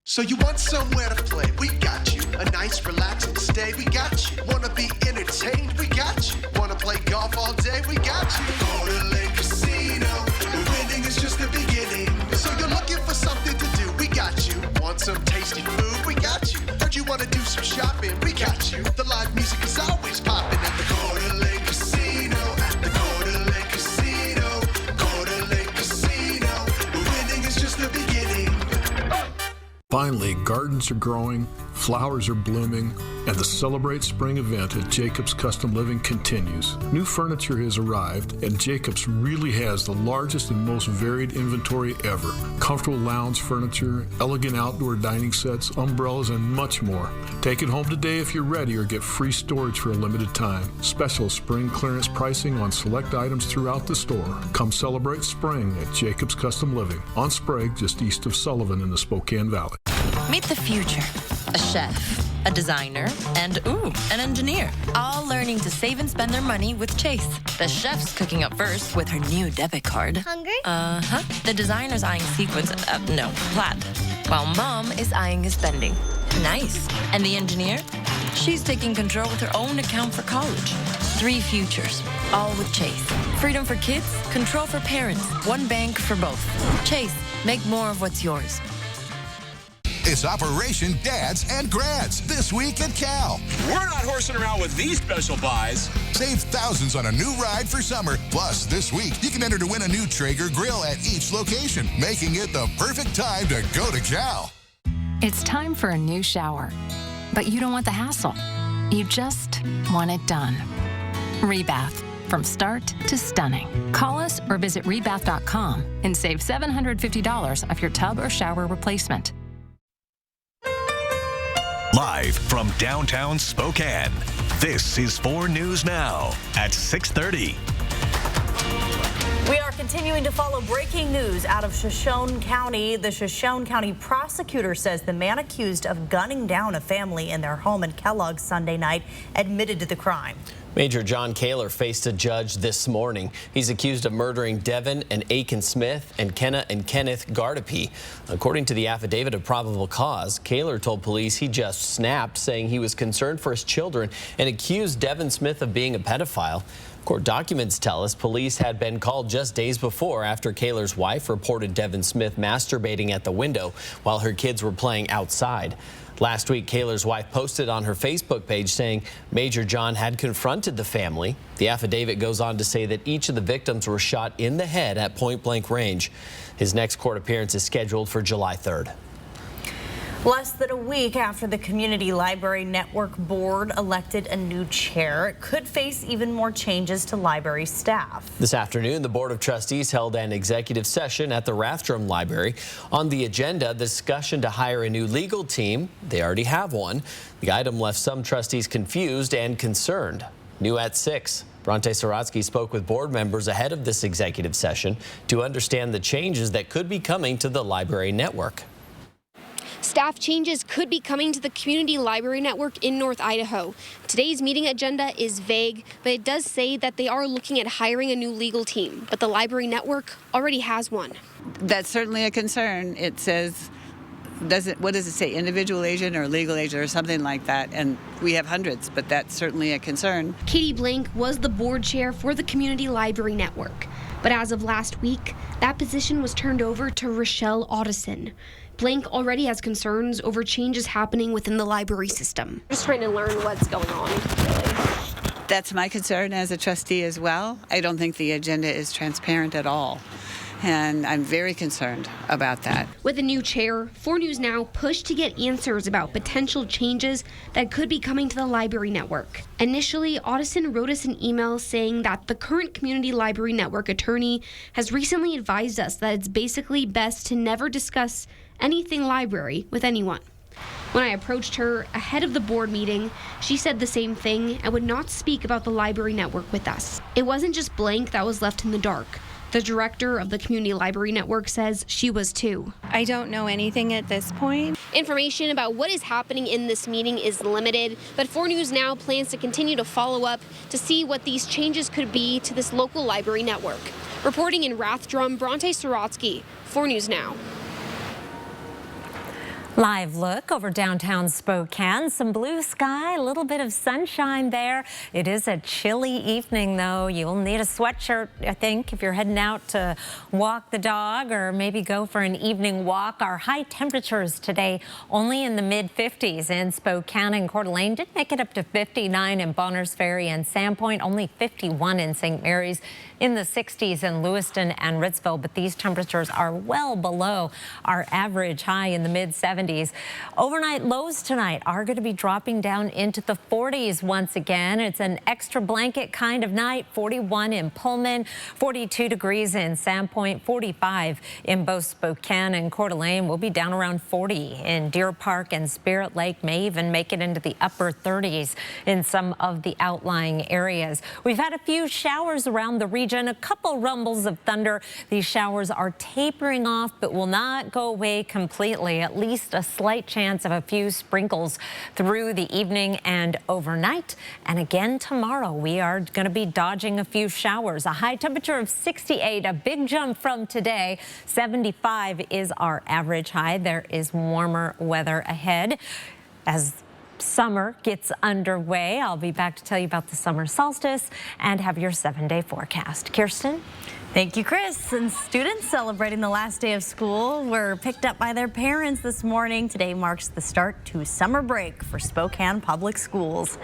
Speaker 6: So you want somewhere to play? We got you. A nice, relaxing stay? We got you. Wanna be entertained? We got you. Wanna play golf all day? We got you. Go to Lake Casino. Winning is just the beginning. So you're looking for something to do? We got you. Want some tasty food? We got you. Heard you wanna do some shopping? We got you. The live music is always popping at the Go to Lake Casino. At the Go to Lake Casino. Go to Lake Casino. Winning is just the beginning.
Speaker 7: Finally, gardens are growing, flowers are blooming, and the Celebrate Spring event at Jacobs Custom Living continues. New furniture has arrived, and Jacobs really has the largest and most varied inventory ever. Comfortable lounge furniture, elegant outdoor dining sets, umbrellas, and much more. Take it home today if you're ready or get free storage for a limited time. Special spring clearance pricing on select items throughout the store. Come celebrate spring at Jacobs Custom Living on Sprague, just east of Sullivan in the Spokane Valley.
Speaker 8: Meet the future. A chef, a designer, and an engineer. All learning to save and spend their money with Chase. The chef's cooking up first with her new debit card.
Speaker 24: Hungry?
Speaker 8: Uh-huh. The designer's eyeing sequins, plaid. While mom is eyeing his spending. Nice. And the engineer? She's taking control with her own account for college. 3 futures, all with Chase. Freedom for kids, control for parents. One bank for both. Chase, make more of what's yours.
Speaker 26: It's Operation Dads and Grads this week at Cal.
Speaker 27: We're not horsing around with these special buys.
Speaker 26: Save thousands on a new ride for summer. Plus, this week, you can enter to win a new Traeger grill at each location, making it the perfect time to go to Cal.
Speaker 2: It's time for a new shower, but you don't want the hassle. You just want it done. Rebath, from start to stunning. Call us or visit rebath.com and save $750 off your tub or shower replacement.
Speaker 11: Live from downtown Spokane, this is 4 News Now at 6:30.
Speaker 3: We are continuing to follow breaking news out of Shoshone County. The Shoshone County prosecutor says the man accused of gunning down a family in their home in Kellogg Sunday night admitted to the crime.
Speaker 1: Major John Kaler faced a judge this morning. He's accused of murdering Devin and Aiken Smith and Kenna and Kenneth Gardapi. According to the affidavit of probable cause, Kaler told police he just snapped, saying he was concerned for his children, and accused Devin Smith of being a pedophile. Court documents tell us police had been called just days before after Kaler's wife reported Devin Smith masturbating at the window while her kids were playing outside. Last week, Kaler's wife posted on her Facebook page saying Major John had confronted the family. The affidavit goes on to say that each of the victims were shot in the head at point-blank range. His next court appearance is scheduled for July 3rd.
Speaker 3: Less than a week after the Community Library Network Board elected a new chair, it could face even more changes to library staff.
Speaker 1: This afternoon, the Board of Trustees held an executive session at the Rathdrum Library. On the agenda, the discussion to hire a new legal team. They already have one. The item left some trustees confused and concerned. New at 6. Bronte Saratsky spoke with board members ahead of this executive session to understand the changes that could be coming to the library network.
Speaker 28: Staff changes could be coming to the Community Library Network in North Idaho. Today's meeting agenda is vague, but it does say that they are looking at hiring a new legal team, but the library network already has one.
Speaker 30: That's certainly a concern. It says, what does it say, individual agent or legal agent or something like that, and we have hundreds, but that's certainly a concern.
Speaker 28: Katie Blank was the board chair for the Community Library Network, but as of last week, that position was turned over to Rochelle Audison. Blank already has concerns over changes happening within the library system. Just trying to learn what's going on, really.
Speaker 30: That's my concern as a trustee as well. I don't think the agenda is transparent at all. and I'm very concerned about that.
Speaker 28: With a new chair, 4 News Now pushed to get answers about potential changes that could be coming to the library network. Initially, Ottoson wrote us an email saying that the current Community Library Network attorney has recently advised us that it's basically best to never discuss anything library with anyone. When I approached her ahead of the board meeting, she said the same thing and would not speak about the library network with us. It wasn't just Blank that was left in the dark. The director of the Community Library Network says she was too.
Speaker 4: I don't know anything at this point.
Speaker 28: Information about what is happening in this meeting is limited, but 4 News Now plans to continue to follow up to see what these changes could be to this local library network. Reporting in Rathdrum, Bronte Sorotsky, 4 News Now.
Speaker 9: Live look over downtown Spokane. Some blue sky, a little bit of sunshine there. It is a chilly evening, though. You'll need a sweatshirt, I think, if you're heading out to walk the dog or maybe go for an evening walk. Our high temperatures today only in the mid-50s in Spokane and Coeur d'Alene. Did make it up to 59 in Bonners Ferry and Sandpoint, only 51 in St. Mary's, in the 60s in Lewiston and Ritzville. But these temperatures are well below our average high in the mid-70s. Overnight lows tonight are going to be dropping down into the 40s once again. It's an extra blanket kind of night. 41 in Pullman, 42 degrees in Sandpoint, 45 in both Spokane and Coeur d'Alene. We'll be down around 40 in Deer Park and Spirit Lake. May even make it into the upper 30s in some of the outlying areas. We've had a few showers around the region, a couple rumbles of thunder. These showers are tapering off, but will not go away completely. At least a slight chance of a few sprinkles through the evening and overnight. And again tomorrow, we are going to be dodging a few showers. A high temperature of 68, a big jump from today. 75 is our average high. There is warmer weather ahead as summer gets underway. I'll be back to tell you about the summer solstice and have your 7-day forecast. Kirsten?
Speaker 3: Thank you, Chris. And students celebrating the last day of school were picked up by their parents this morning. Today marks the start to summer break for Spokane Public Schools.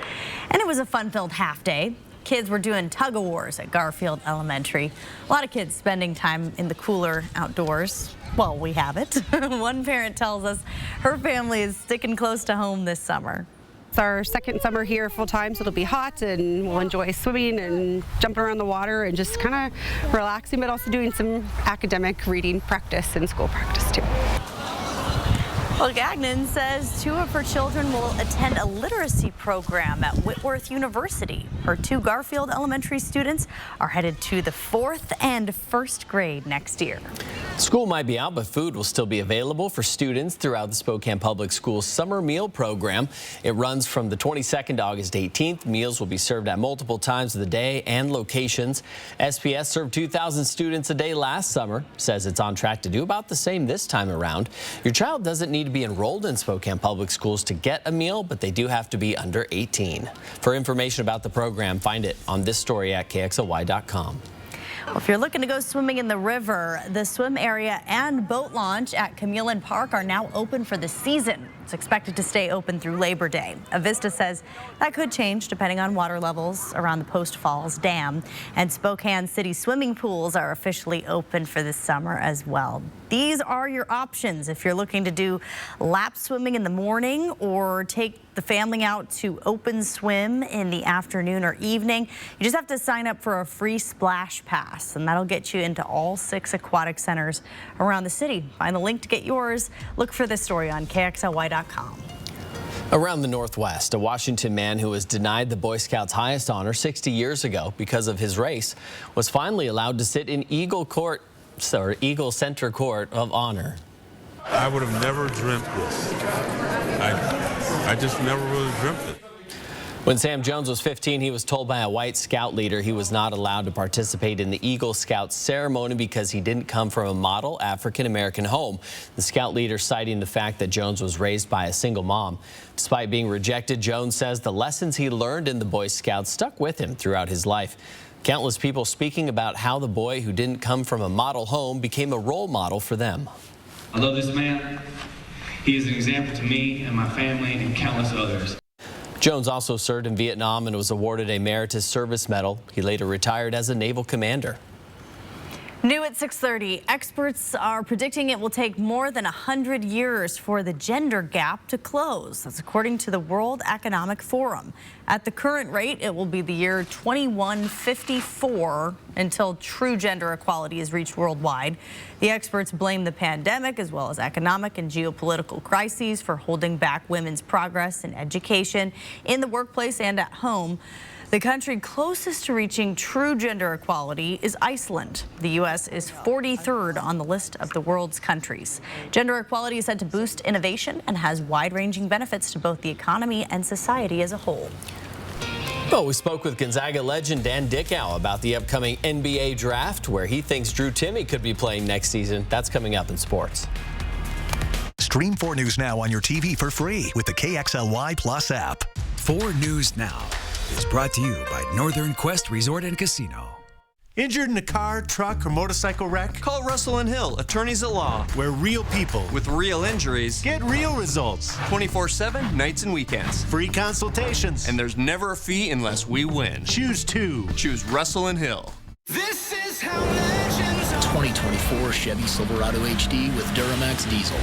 Speaker 3: And it was a fun-filled half day. Kids were doing tug-of-wars at Garfield Elementary. A lot of kids spending time in the cooler outdoors. Well, we have it. One parent tells us her family is sticking close to home this summer.
Speaker 12: It's our second summer here full time, so it'll be hot and we'll enjoy swimming and jumping around the water and just kind of relaxing, but also doing some academic reading practice and school practice too.
Speaker 3: Well, Gagnon says 2 of her children will attend a literacy program at Whitworth University. Her 2 Garfield Elementary students are headed to the 4th and 1st grade next year.
Speaker 1: School might be out, but food will still be available for students throughout the Spokane Public Schools summer meal program. It runs from the 22nd to August 18th. Meals will be served at multiple times of the day and locations. SPS served 2,000 students a day last summer. Says it's on track to do about the same this time around. Your child doesn't need to be enrolled in Spokane Public Schools to get a meal, but they do have to be under 18. For information about the program, find it on this story at KXLY.com.
Speaker 3: Well, if you're looking to go swimming in the river, the swim area and boat launch at Camulin Park are now open for the season. It's expected to stay open through Labor Day. Avista says that could change depending on water levels around the Post Falls Dam. And Spokane City swimming pools are officially open for this summer as well. These are your options if you're looking to do lap swimming in the morning or take the family out to open swim in the afternoon or evening. You just have to sign up for a free splash pass, and that'll get you into all 6 aquatic centers around the city. Find the link to get yours. Look for this story on KXLY.com.
Speaker 1: Around the Northwest, a Washington man who was denied the Boy Scouts' highest honor 60 years ago because of his race was finally allowed to sit in Eagle Center Court of Honor.
Speaker 13: I would have never dreamt this. I just never really dreamt it.
Speaker 1: When Sam Jones was 15, he was told by a white scout leader he was not allowed to participate in the Eagle Scout ceremony because he didn't come from a model African-American home. The scout leader citing the fact that Jones was raised by a single mom. Despite being rejected, Jones says the lessons he learned in the Boy Scouts stuck with him throughout his life. Countless people speaking about how the boy who didn't come from a model home became a role model for them.
Speaker 14: I love this man. He is an example to me and my family and countless others.
Speaker 1: Jones also served in Vietnam and was awarded a Meritorious Service Medal. He later retired as a naval commander.
Speaker 3: New at 6:30, experts are predicting it will take more than 100 years for the gender gap to close. That's according to the World Economic Forum. At the current rate, it will be the year 2154 until true gender equality is reached worldwide. The experts blame the pandemic as well as economic and geopolitical crises for holding back women's progress in education, in the workplace, and at home. The country closest to reaching true gender equality is Iceland. The U.S. is 43rd on the list of the world's countries. Gender equality is said to boost innovation and has wide-ranging benefits to both the economy and society as a whole.
Speaker 1: Well, we spoke with Gonzaga legend Dan Dickau about the upcoming NBA draft, where he thinks Drew Timme could be playing next season. That's coming up in sports.
Speaker 11: Stream 4 News Now on your TV for free with the KXLY Plus app.
Speaker 10: 4 News Now is brought to you by Northern Quest Resort and Casino.
Speaker 15: Injured in a car, truck, or motorcycle wreck? Call Russell & Hill, attorneys at law, where real people with real injuries get real results. 24/7, nights and weekends. Free consultations. And there's never a fee unless we win. Choose 2. Choose Russell & Hill.
Speaker 16: This is how legends 2024 Chevy Silverado HD with Duramax diesel.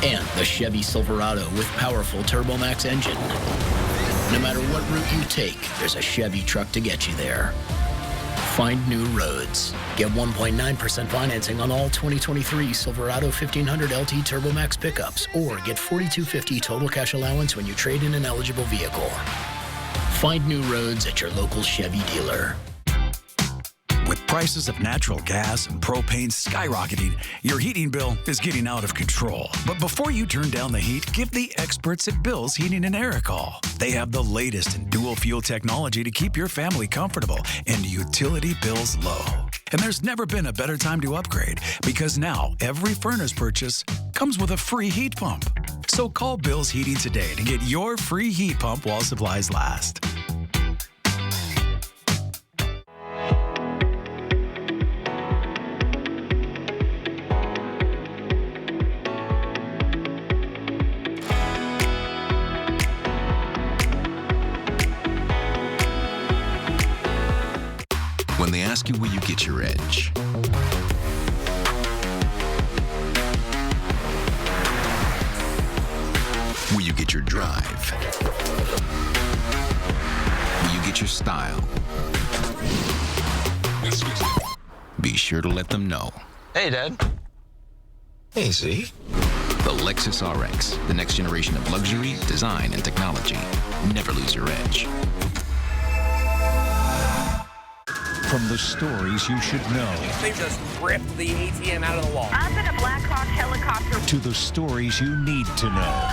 Speaker 16: And the Chevy Silverado with powerful TurboMax engine. No matter what route you take, there's a Chevy truck to get you there. Find new roads. Get 1.9% financing on all 2023 Silverado 1500 LT TurboMax pickups, or get $4,250 total cash allowance when you trade in an eligible vehicle. Find new roads at your local Chevy dealer.
Speaker 10: With prices of natural gas and propane skyrocketing, your heating bill is getting out of control. But before you turn down the heat, give the experts at Bill's Heating and Air a call. They have the latest in dual fuel technology to keep your family comfortable and utility bills low. And there's never been a better time to upgrade, because now every furnace purchase comes with a free heat pump. So call Bill's Heating today to get your free heat pump while supplies last.
Speaker 17: When they ask you where you get your edge, where you get your drive, where you get your style, be sure to let them know.
Speaker 15: Hey, Dad.
Speaker 17: Hey, Z. The Lexus RX, the next generation of luxury, design, and technology. Never lose your edge.
Speaker 11: From the stories you should know.
Speaker 18: They just ripped the ATM out of the wall.
Speaker 19: Up in a Black Hawk helicopter.
Speaker 11: To the stories you need to know.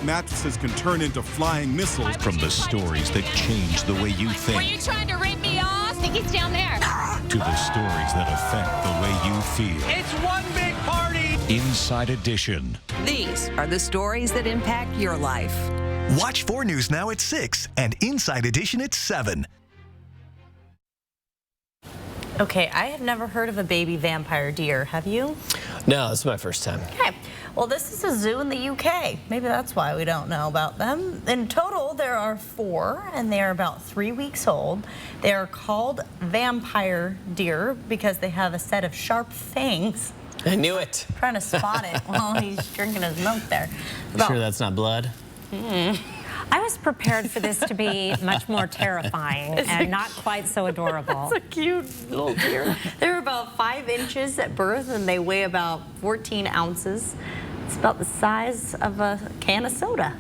Speaker 20: Mattresses can turn into flying missiles.
Speaker 11: From the stories that change the way you think.
Speaker 19: Were you trying to rip me off? I think it's down there.
Speaker 11: To the stories that affect the way you feel.
Speaker 18: It's one big party.
Speaker 11: Inside Edition.
Speaker 22: These are the stories that impact your life.
Speaker 11: Watch 4 News Now at 6 and Inside Edition at 7.
Speaker 3: Okay, I have never heard of a baby vampire deer. Have you?
Speaker 1: No, this is my first time.
Speaker 3: Okay. Well, this is a zoo in the UK. Maybe that's why we don't know about them. In total, there are 4, and they are about 3 weeks old. They are called vampire deer because they have a set of sharp fangs.
Speaker 1: I knew it.
Speaker 3: I'm trying to spot it while he's drinking his milk there.
Speaker 1: You sure that's not blood?
Speaker 9: I was prepared for this to be much more terrifying and not quite so adorable.
Speaker 3: It's a cute little deer. They're about 5 inches at birth, and they weigh about 14 ounces. It's about the size of a can of soda.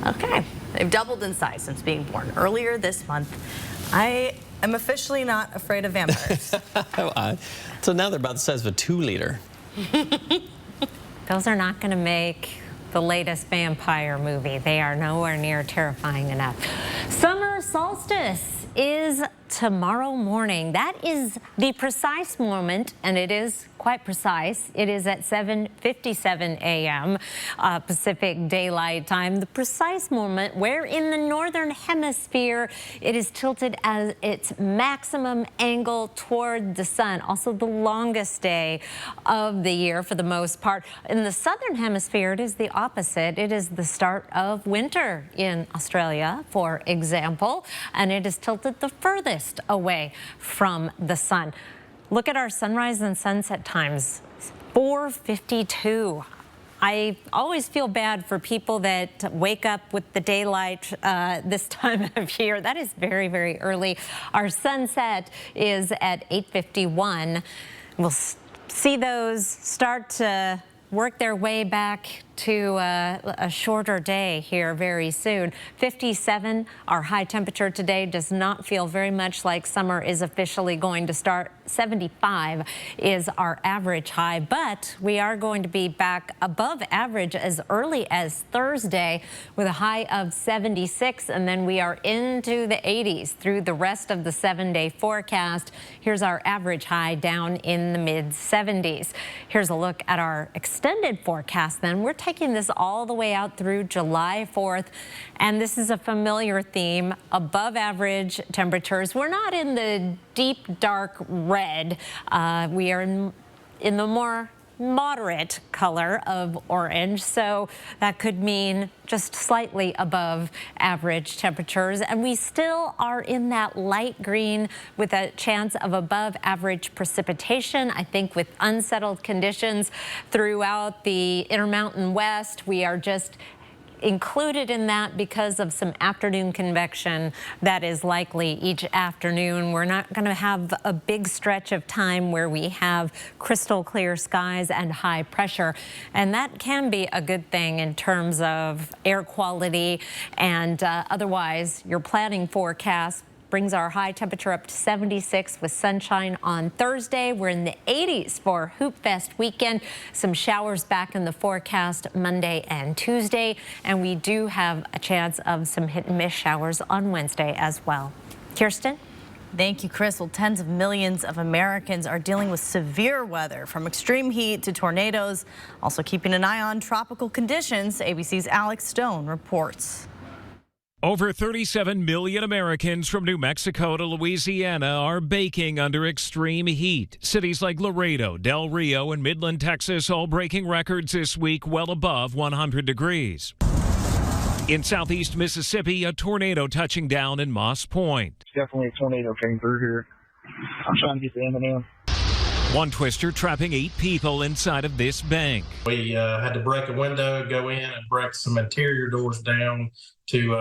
Speaker 3: Okay, they've doubled in size since being born. Earlier this month, I am officially not afraid of vampires.
Speaker 1: So now they're about the size of a 2-liter.
Speaker 9: Those are not going to make the latest vampire movie. They are nowhere near terrifying enough. Summer solstice is tomorrow morning. That is the precise moment, and it is quite precise. It is at 7:57 a.m. Pacific Daylight Time. The precise moment where in the northern hemisphere it is tilted at its maximum angle toward the sun. Also the longest day of the year for the most part. In the southern hemisphere, it is the opposite. It is the start of winter in Australia, for example, and it is tilted the furthest farthest away from the sun. Look at our sunrise and sunset times, 4:52. I always feel bad for people that wake up with the daylight this time of year. That is very, very early. Our sunset is at 8:51. We'll see those start to work their way back to a shorter day here very soon. 57, our high temperature today does not feel very much like summer is officially going to start. 75 is our average high, but we are going to be back above average as early as Thursday with a high of 76, and then we are into the 80s through the rest of the 7-day forecast. Here's our average high down in the mid 70s. Here's a look at our extended forecast then. We're taking this all the way out through July 4th, and this is a familiar theme, above average temperatures. We're not in the deep dark red. We are in the more moderate color of orange, so that could mean just slightly above average temperatures, and we still are in that light green with a chance of above average precipitation. I think with unsettled conditions throughout the Intermountain West, we are just included in that because of some afternoon convection that is likely each afternoon. We're not going to have a big stretch of time where we have crystal clear skies and high pressure, and that can be a good thing in terms of air quality and otherwise your planning forecast brings our high temperature up to 76 with sunshine on Thursday. We're in the 80s for Hoop Fest weekend. Some showers back in the forecast Monday and Tuesday, and we do have a chance of some hit and miss showers on Wednesday as well. Kirsten?
Speaker 3: Thank you, Crystal. Tens of millions of Americans are dealing with severe weather, from extreme heat to tornadoes. Also keeping an eye on tropical conditions. ABC's Alex Stone reports.
Speaker 5: Over 37 million Americans from New Mexico to Louisiana are baking under extreme heat. Cities like Laredo, Del Rio, and Midland, Texas all breaking records this week well above 100 degrees. In southeast Mississippi, a tornado touching down in Moss Point.
Speaker 6: Definitely a tornado came through here. I'm trying to get the M&M.
Speaker 5: One twister trapping 8 people inside of this bank.
Speaker 7: We had to break a window, go in and break some interior doors down to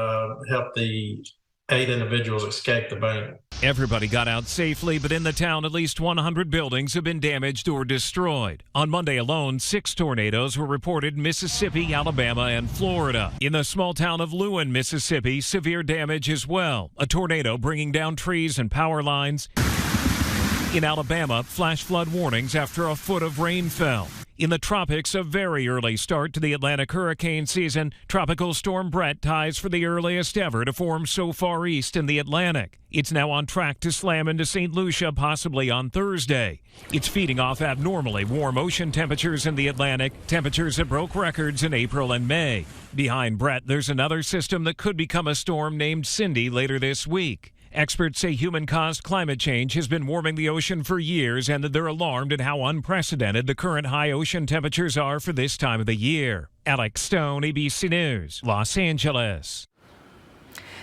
Speaker 7: help the 8 individuals escape the bank.
Speaker 5: Everybody got out safely, but in the town, at least 100 buildings have been damaged or destroyed. On Monday alone, 6 tornadoes were reported in Mississippi, Alabama, and Florida. In the small town of Lewin, Mississippi, severe damage as well. A tornado bringing down trees and power lines. In Alabama, flash flood warnings after a foot of rain fell. In the tropics, a very early start to the Atlantic hurricane season. Tropical Storm Brett ties for the earliest ever to form so far east in the Atlantic. It's now on track to slam into St. Lucia possibly on Thursday. It's feeding off abnormally warm ocean temperatures in the Atlantic, temperatures that broke records in April and May. Behind Brett, there's another system that could become a storm named Cindy later this week. Experts say human-caused climate change has been warming the ocean for years and that they're alarmed at how unprecedented the current high ocean temperatures are for this time of the year. Alex Stone, ABC News, Los Angeles.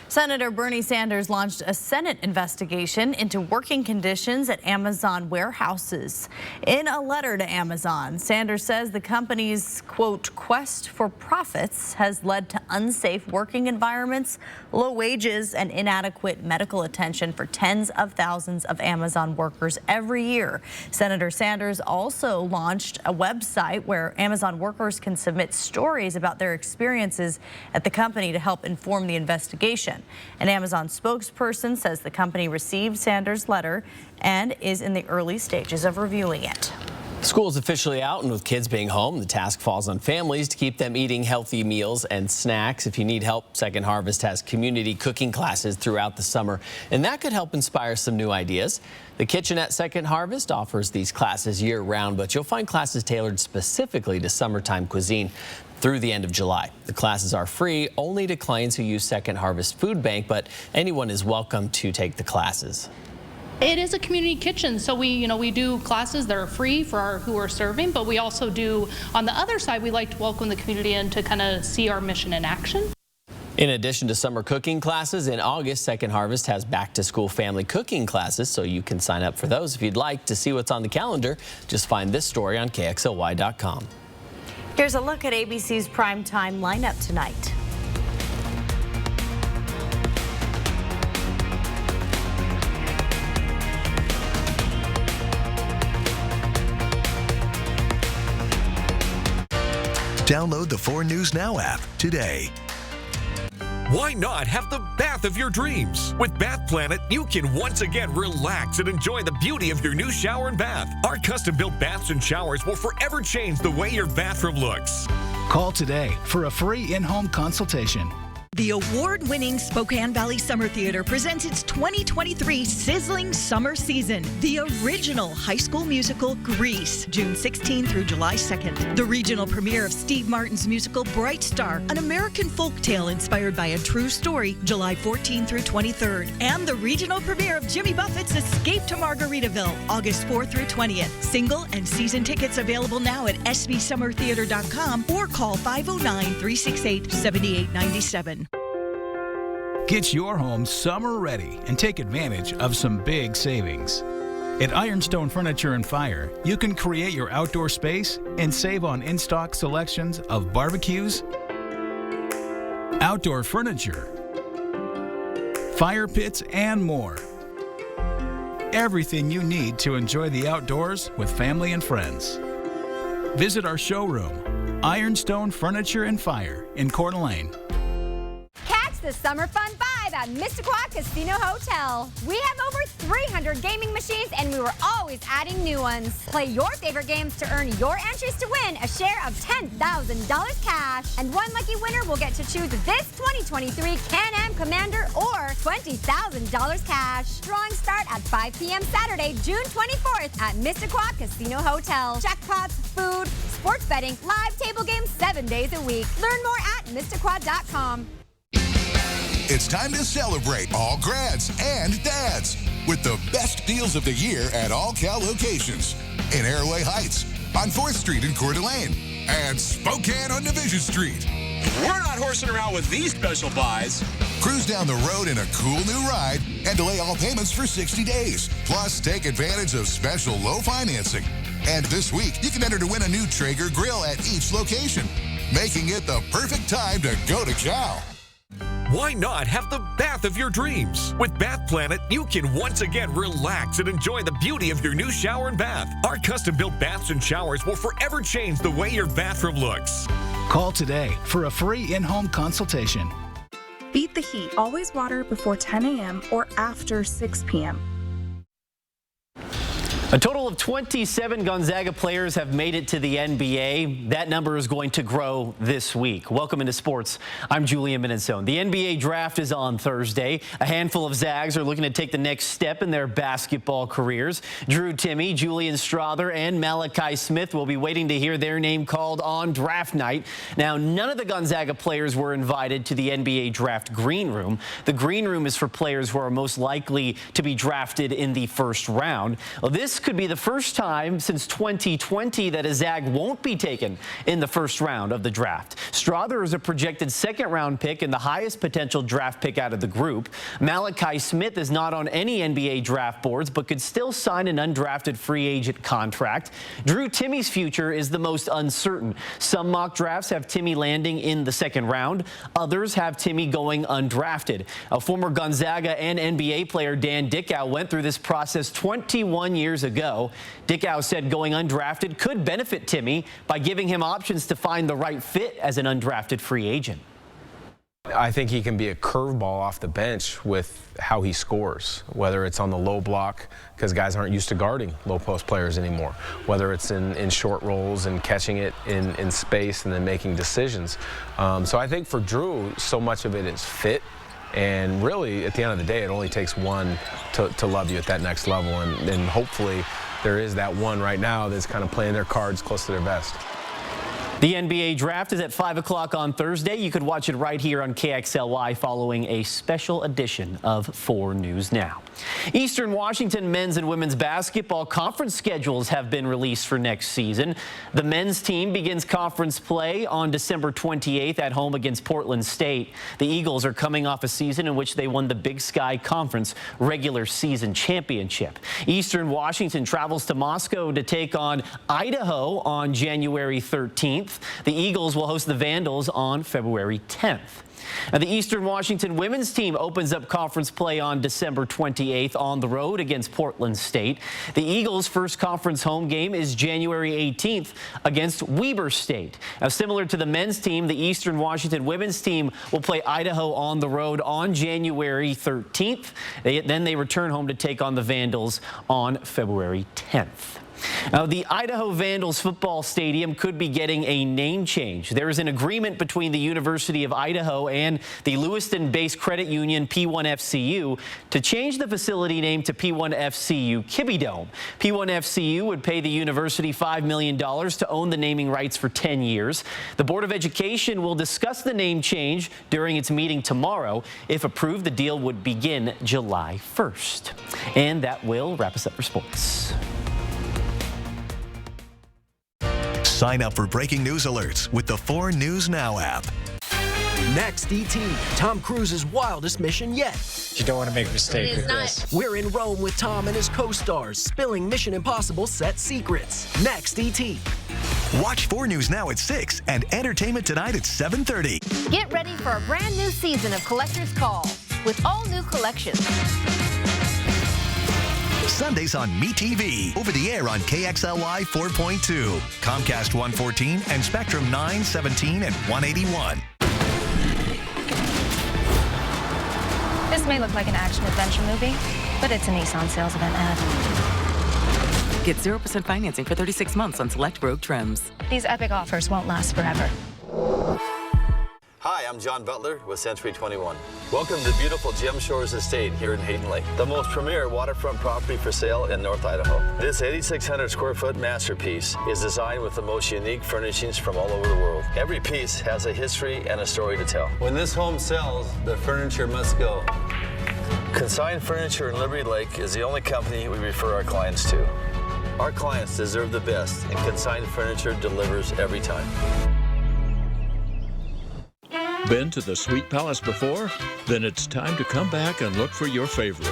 Speaker 3: Senator Bernie Sanders launched a Senate investigation into working conditions at Amazon warehouses. In a letter to Amazon, Sanders says the company's, quote, quest for profits has led to unsafe working environments, low wages, and inadequate medical attention for tens of thousands of Amazon workers every year. Senator Sanders also launched a website where Amazon workers can submit stories about their experiences at the company to help inform the investigation. An Amazon spokesperson says the company received Sanders' letter and is in the early stages of reviewing it.
Speaker 1: School's officially out, and with kids being home, the task falls on families to keep them eating healthy meals and snacks. If you need help, Second Harvest has community cooking classes throughout the summer, and that could help inspire some new ideas. The kitchen at Second Harvest offers these classes year-round, but you'll find classes tailored specifically to summertime cuisine through the end of July. The classes are free only to clients who use Second Harvest Food Bank, but anyone is welcome to take the classes.
Speaker 8: It is a community kitchen, so we do classes that are free for who are serving, but we also do, on the other side, we like to welcome the community in to kind of see our mission in action.
Speaker 1: In addition to summer cooking classes, in August, Second Harvest has back-to-school family cooking classes, so you can sign up for those if you'd like. To see what's on the calendar, just find this story on KXLY.com.
Speaker 3: Here's a look at ABC's primetime lineup tonight.
Speaker 11: Download the 4 News Now app today.
Speaker 2: Why not have the bath of your dreams? With Bath Planet, you can once again relax and enjoy the beauty of your new shower and bath. Our custom-built baths and showers will forever change the way your bathroom looks.
Speaker 4: Call today for a free in-home consultation.
Speaker 21: The award-winning Spokane Valley Summer Theater presents its 2023 sizzling summer season, the original high school musical Grease, June 16 through July 2nd. The regional premiere of Steve Martin's musical Bright Star, an American folktale inspired by a true story, July 14 through 23rd. And the regional premiere of Jimmy Buffett's Escape to Margaritaville, August 4 through 20th. Single and season tickets available now at sbsummertheater.com or call 509-368-7897.
Speaker 4: Get your home summer ready and take advantage of some big savings. At Ironstone Furniture and Fire, you can create your outdoor space and save on in-stock selections of barbecues, outdoor furniture, fire pits, and more. Everything you need to enjoy the outdoors with family and friends. Visit our showroom, Ironstone Furniture and Fire in Coeur d'Alene.
Speaker 23: Catch the summer fun vibe at Missisquoi Casino Hotel. We have over 300 gaming machines and we were always adding new ones. Play your favorite games to earn your entries to win a share of $10,000 cash. And one lucky winner will get to choose this 2023 Can-Am Commander or $20,000 cash. Drawings start at 5 p.m. Saturday, June 24th at Missisquoi Casino Hotel. Jackpots, food, sports betting, live table games 7 days a week. Learn more at Missisquoi.com.
Speaker 24: It's time to celebrate all grads and dads with the best deals of the year at all Cal locations. In Airway Heights, on 4th Street in Coeur d'Alene, and Spokane on Division Street.
Speaker 18: We're not horsing around with these special buys.
Speaker 24: Cruise down the road in a cool new ride and delay all payments for 60 days. Plus, take advantage of special low financing. And this week, you can enter to win a new Traeger grill at each location, making it the perfect time to go to Cal.
Speaker 2: Why not have the bath of your dreams? With Bath Planet, you can once again relax and enjoy the beauty of your new shower and bath. Our custom-built baths and showers will forever change the way your bathroom looks.
Speaker 4: Call today for a free in-home consultation.
Speaker 25: Beat the heat. Always water before 10 a.m. or after 6 p.m.
Speaker 1: A total of 27 Gonzaga players have made it to the NBA. That number is going to grow this week. Welcome into sports. I'm Julian Minnesone. The NBA draft is on Thursday. A handful of Zags are looking to take the next step in their basketball careers. Drew Timme, Julian Strawther, and Malachi Smith will be waiting to hear their name called on draft night. Now, none of the Gonzaga players were invited to the NBA draft green room. The green room is for players who are most likely to be drafted in the first round. Well, this could be the first time since 2020 that a Zag won't be taken in the first round of the draft. Strawther is a projected second-round pick and the highest potential draft pick out of the group. Malachi Smith is not on any NBA draft boards but could still sign an undrafted free agent contract. Drew Timme's future is the most uncertain. Some mock drafts have Timme landing in the second round. Others have Timme going undrafted. A former Gonzaga and NBA player, Dan Dickau, went through this process 21 years ago. Dickau said going undrafted could benefit Timme by giving him options to find the right fit as an undrafted free agent.
Speaker 26: I think he can be a curveball off the bench with how he scores, whether it's on the low block, because guys aren't used to guarding low post players anymore, whether it's in short rolls and catching it in space and then making decisions. So I think for Drew, so much of it is fit. And really, at the end of the day, it only takes one to love you at that next level. And hopefully there is that one right now that's kind of playing their cards close to their vest.
Speaker 10: The NBA draft is at 5 o'clock on Thursday. You could watch it right here on KXLY following a special edition of 4 News Now. Eastern Washington men's and women's basketball conference schedules have been released for next season. The men's team begins conference play on December 28th at home against Portland State. The Eagles are coming off a season in which they won the Big Sky Conference regular season championship. Eastern Washington travels to Moscow to take on Idaho on January 13th. The Eagles will host the Vandals on February 10th. Now, the Eastern Washington women's team opens up conference play on December 28th on the road against Portland State. The Eagles' first conference home game is January 18th against Weber State. Now, similar to the men's team, the Eastern Washington women's team will play Idaho on the road on January 13th. Then they return home to take on the Vandals on February 10th. Now, the Idaho Vandals football stadium could be getting a name change. There is an agreement between the University of Idaho and the Lewiston-based credit union P1FCU to change the facility name to P1FCU Kibby-Dome. P1FCU would pay the university $5 million to own the naming rights for 10 years. The Board of Education will discuss the name change during its meeting tomorrow. If approved, the deal would begin July 1st. And that will wrap us up for sports.
Speaker 11: Sign up for breaking news alerts with the 4 News Now app.
Speaker 12: Next, E.T., Tom Cruise's wildest mission yet.
Speaker 13: You don't want to make a mistake with this.
Speaker 12: We're in Rome with Tom and his co-stars, spilling Mission Impossible set secrets. Next, E.T.
Speaker 11: Watch 4 News Now at 6 and Entertainment Tonight at 7:30.
Speaker 14: Get ready for a brand new season of Collector's Call with all new collections.
Speaker 11: Sundays on MeTV, over the air on KXLY 4.2, Comcast 114, and Spectrum 917 and 181.
Speaker 15: This may look like an action-adventure movie, but it's a Nissan sales event ad.
Speaker 16: Get 0% financing for 36 months on select Rogue trims.
Speaker 15: These epic offers won't last forever.
Speaker 27: Hi, I'm John Butler with Century 21. Welcome to beautiful Gem Shores Estate here in Hayden Lake, the most premier waterfront property for sale in North Idaho. This 8,600 square foot masterpiece is designed with the most unique furnishings from all over the world. Every piece has a history and a story to tell. When this home sells, the furniture must go. Consign Furniture in Liberty Lake is the only company we refer our clients to. Our clients deserve the best, and Consign Furniture delivers every time.
Speaker 28: Been to the Sweet Palace before? Then it's time to come back and look for your favorite.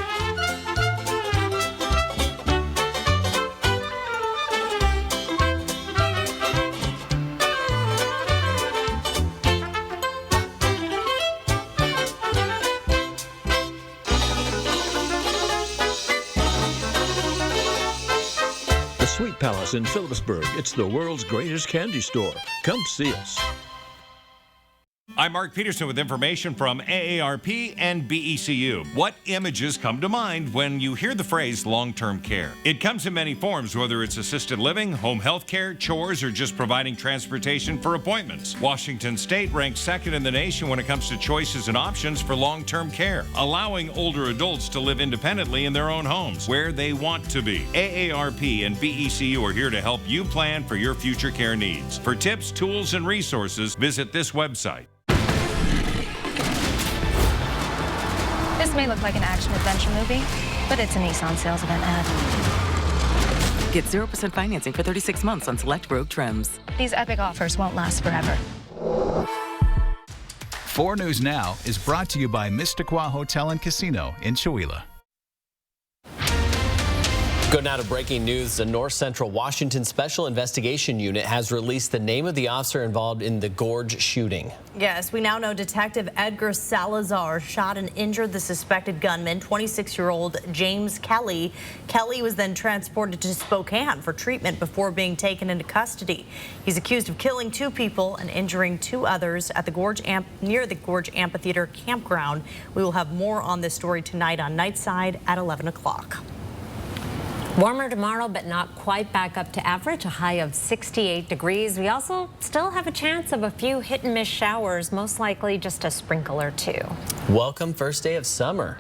Speaker 28: The Sweet Palace in Phillipsburg. It's the world's greatest candy store. Come see us.
Speaker 29: I'm Mark Peterson with information from AARP and BECU. What images come to mind when you hear the phrase long-term care? It comes in many forms, whether it's assisted living, home health care, chores, or just providing transportation for appointments. Washington State ranks second in the nation when it comes to choices and options for long-term care, allowing older adults to live independently in their own homes where they want to be. AARP and BECU are here to help you plan for your future care needs. For tips, tools, and resources, visit this website.
Speaker 15: This may look like an action-adventure movie, but it's a Nissan sales event ad.
Speaker 16: Get 0% financing for 36 months on select Rogue trims.
Speaker 15: These epic offers won't last forever.
Speaker 4: 4 News Now is brought to you by Mistaqua Hotel and Casino in Chewelah.
Speaker 1: Go now to breaking news. The North Central Washington Special Investigation Unit has released the name of the officer involved in the Gorge shooting.
Speaker 3: Yes, we now know Detective Edgar Salazar shot and injured the suspected gunman, 26-year-old James Kelly. Kelly was then transported to Spokane for treatment before being taken into custody. He's accused of killing 2 people and injuring 2 others at the near the Gorge Amphitheater campground. We will have more on this story tonight on Nightside at 11 o'clock.
Speaker 9: Warmer tomorrow, but not quite back up to average, a high of 68 degrees. We also still have a chance of a few hit and miss showers, most likely just a sprinkle or 2.
Speaker 1: Welcome first day of summer.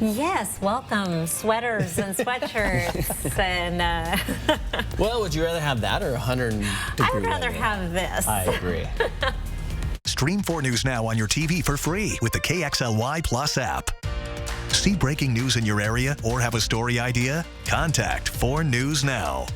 Speaker 9: Yes, welcome. Sweaters and sweatshirts. And
Speaker 1: well, would you rather have that or 100-degree
Speaker 9: I would rather have this.
Speaker 1: I agree.
Speaker 11: Stream 4 News Now on your TV for free with the KXLY Plus app. See breaking news in your area or have a story idea? Contact 4 News Now.